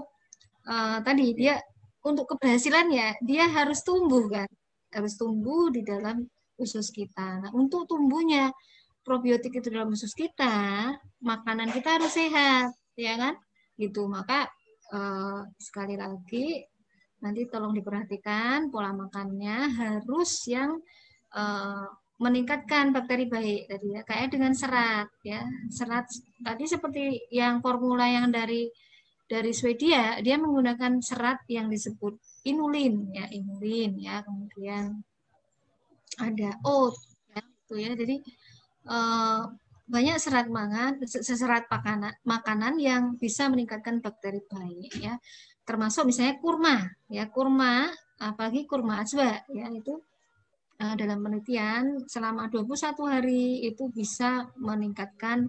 tadi dia untuk keberhasilannya dia harus tumbuh kan, harus tumbuh di dalam usus kita. Nah, untuk tumbuhnya probiotik itu dalam usus kita, makanan kita harus sehat, ya kan? Gitu. Maka sekali lagi nanti tolong diperhatikan pola makannya harus yang meningkatkan bakteri baik tadi ya, kayak dengan serat ya. Serat tadi seperti yang formula yang dari dari Swedia, dia menggunakan serat yang disebut inulin ya. Kemudian ada oat ya, itu ya. Jadi banyak serat makanan yang bisa meningkatkan bakteri baik ya. Termasuk misalnya kurma, apalagi kurma ajwa ya, itu dalam penelitian selama 21 hari itu bisa meningkatkan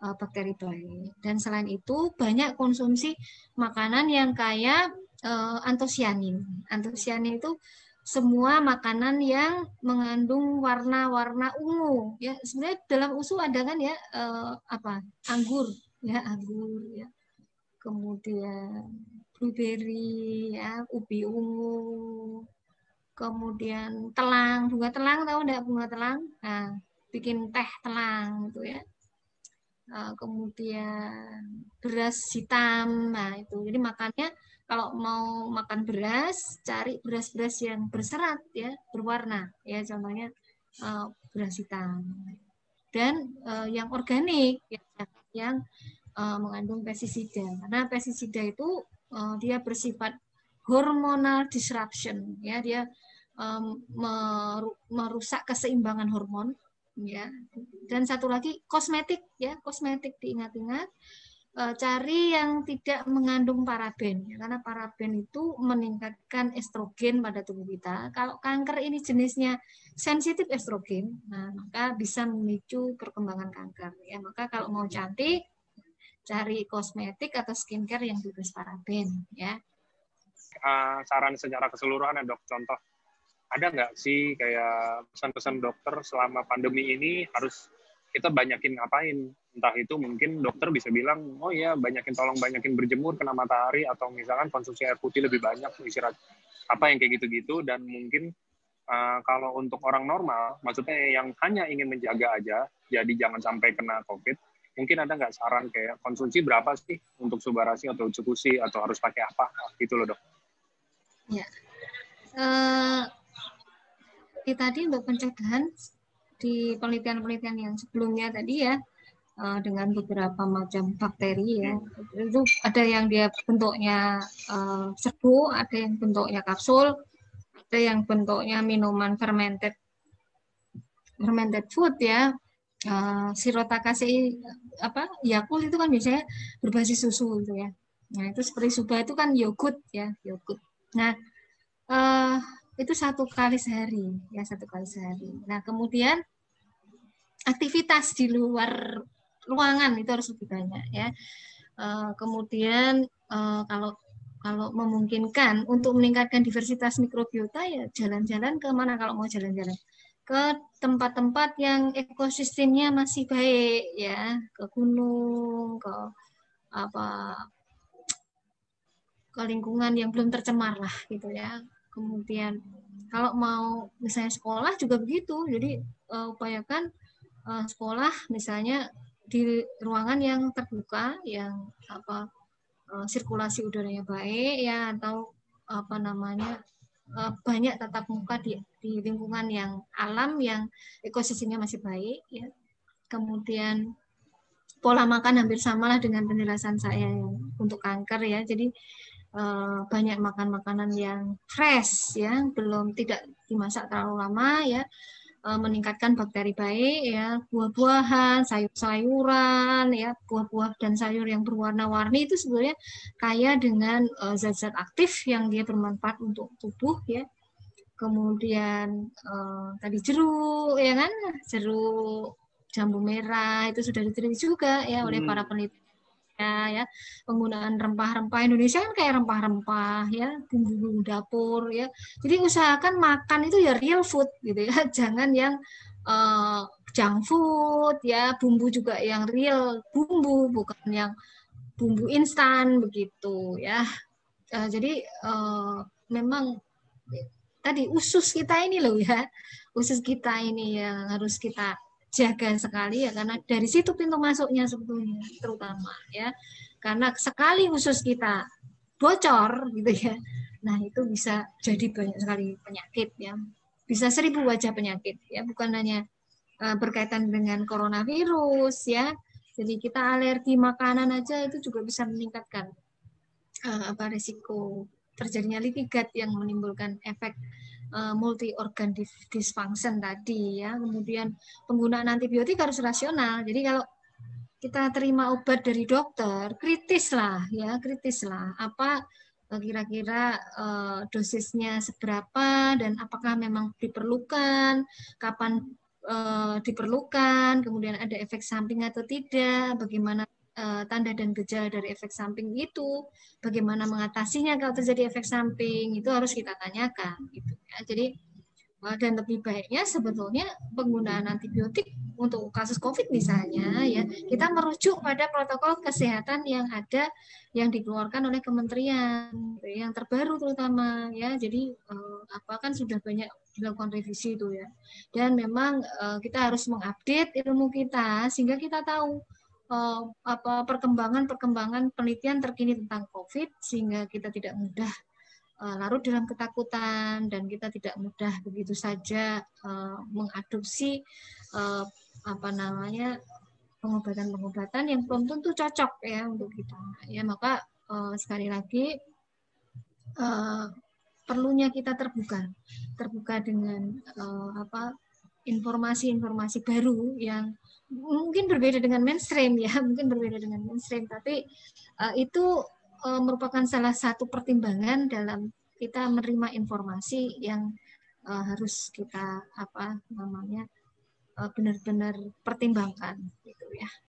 bakteri baik. Dan selain itu banyak konsumsi makanan yang kaya antosianin. Antosianin itu semua makanan yang mengandung warna-warna ungu ya. Sebenarnya dalam USU ada kan ya anggur ya. Kemudian blueberry ya, ubi ungu. Kemudian bunga telang, tahu enggak bunga telang? Nah, bikin teh telang gitu ya. Kemudian beras hitam, nah itu. Jadi makannya kalau mau makan beras, cari beras-beras yang berserat ya, berwarna ya, contohnya beras hitam. Dan yang organik ya, yang mengandung pestisida. Karena pestisida itu dia bersifat hormonal disruption ya, dia merusak keseimbangan hormon ya. Dan satu lagi kosmetik ya, kosmetik diingat-ingat, cari yang tidak mengandung paraben ya, karena paraben itu meningkatkan estrogen pada tubuh kita. Kalau kanker ini jenisnya sensitif estrogen, nah maka bisa memicu perkembangan kanker ya. Maka kalau mau cantik, cari kosmetik atau skincare yang bebas paraben ya. Saran secara keseluruhan ya dok, contoh ada nggak sih kayak pesan-pesan dokter selama pandemi ini harus kita banyakin ngapain? Entah itu mungkin dokter bisa bilang, oh ya tolong banyakin berjemur kena matahari, atau misalkan konsumsi air putih lebih banyak, istirahat, apa yang kayak gitu-gitu. Dan mungkin kalau untuk orang normal, maksudnya yang hanya ingin menjaga aja, jadi jangan sampai kena COVID, mungkin ada nggak saran kayak konsumsi berapa sih untuk subarasi atau cukusi, atau harus pakai apa gitu loh dok? Ya. Tadi untuk pencegahan di penelitian-penelitian yang sebelumnya tadi ya, dengan beberapa macam bakteri ya, itu ada yang dia bentuknya serbuk, ada yang bentuknya kapsul, ada yang bentuknya minuman fermented food ya, Shirotakashi Yakult itu kan biasanya berbasis susu gitu ya. Nah itu seperti Suba itu kan yogurt ya, yogurt. Nah itu 1 kali sehari ya, 1 kali sehari. Nah kemudian aktivitas di luar ruangan itu harus lebih banyak ya. Kemudian kalau memungkinkan untuk meningkatkan diversitas mikrobiota ya jalan-jalan ke mana, kalau mau jalan-jalan ke tempat-tempat yang ekosistemnya masih baik ya, ke gunung, ke lingkungan yang belum tercemar lah gitu ya. Kemudian kalau mau misalnya sekolah juga begitu, jadi upayakan sekolah misalnya di ruangan yang terbuka, yang sirkulasi udaranya baik ya, atau banyak tatap muka di lingkungan yang alam, yang ekosistemnya masih baik ya. Kemudian pola makan hampir samalah dengan penjelasan saya untuk kanker ya. Jadi banyak makan makanan yang fresh ya, tidak dimasak terlalu lama ya, meningkatkan bakteri baik ya, buah-buahan, sayur-sayuran ya, buah-buah dan sayur yang berwarna-warni itu sebenarnya kaya dengan zat-zat aktif yang dia bermanfaat untuk tubuh ya. Kemudian tadi jeruk ya kan, jeruk, jambu merah itu sudah diteliti juga ya oleh para peneliti ya. Penggunaan rempah-rempah Indonesia kan kayak rempah-rempah ya, bumbu-bumbu dapur ya. Jadi usahakan makan itu ya real food gitu ya, jangan yang junk food ya, bumbu juga yang real bumbu, bukan yang bumbu instan begitu ya. Jadi memang tadi usus kita ini loh ya, usus kita ini yang harus kita jaga sekali ya, karena dari situ pintu masuknya sebetulnya terutama ya, karena sekali usus kita bocor gitu ya, nah itu bisa jadi banyak sekali penyakit ya, bisa 1000 wajah penyakit ya, bukan hanya berkaitan dengan coronavirus ya, jadi kita alergi makanan aja itu juga bisa meningkatkan risiko terjadinya leaky gut yang menimbulkan efek multi organ dysfunction tadi ya. Kemudian penggunaan antibiotik harus rasional. Jadi kalau kita terima obat dari dokter, kritis lah ya, kritis lah. Apa kira-kira dosisnya seberapa dan apakah memang diperlukan, kapan diperlukan, kemudian ada efek samping atau tidak, bagaimana tanda dan gejala dari efek samping itu, bagaimana mengatasinya kalau terjadi efek samping, itu harus kita tanyakan gitu ya. Jadi dan lebih baiknya sebetulnya penggunaan antibiotik untuk kasus COVID misalnya ya, kita merujuk pada protokol kesehatan yang ada yang dikeluarkan oleh kementerian yang terbaru terutama ya. Jadi apa kan sudah banyak dilakukan revisi itu ya. Dan memang kita harus mengupdate ilmu kita sehingga kita tahu apa perkembangan penelitian terkini tentang COVID sehingga kita tidak mudah larut dalam ketakutan dan kita tidak mudah begitu saja mengadopsi pengobatan-pengobatan yang belum tentu cocok ya untuk kita ya. Maka sekali lagi perlunya kita terbuka dengan informasi-informasi baru yang mungkin berbeda dengan mainstream ya, tapi itu merupakan salah satu pertimbangan dalam kita menerima informasi yang harus kita benar-benar pertimbangkan gitu ya.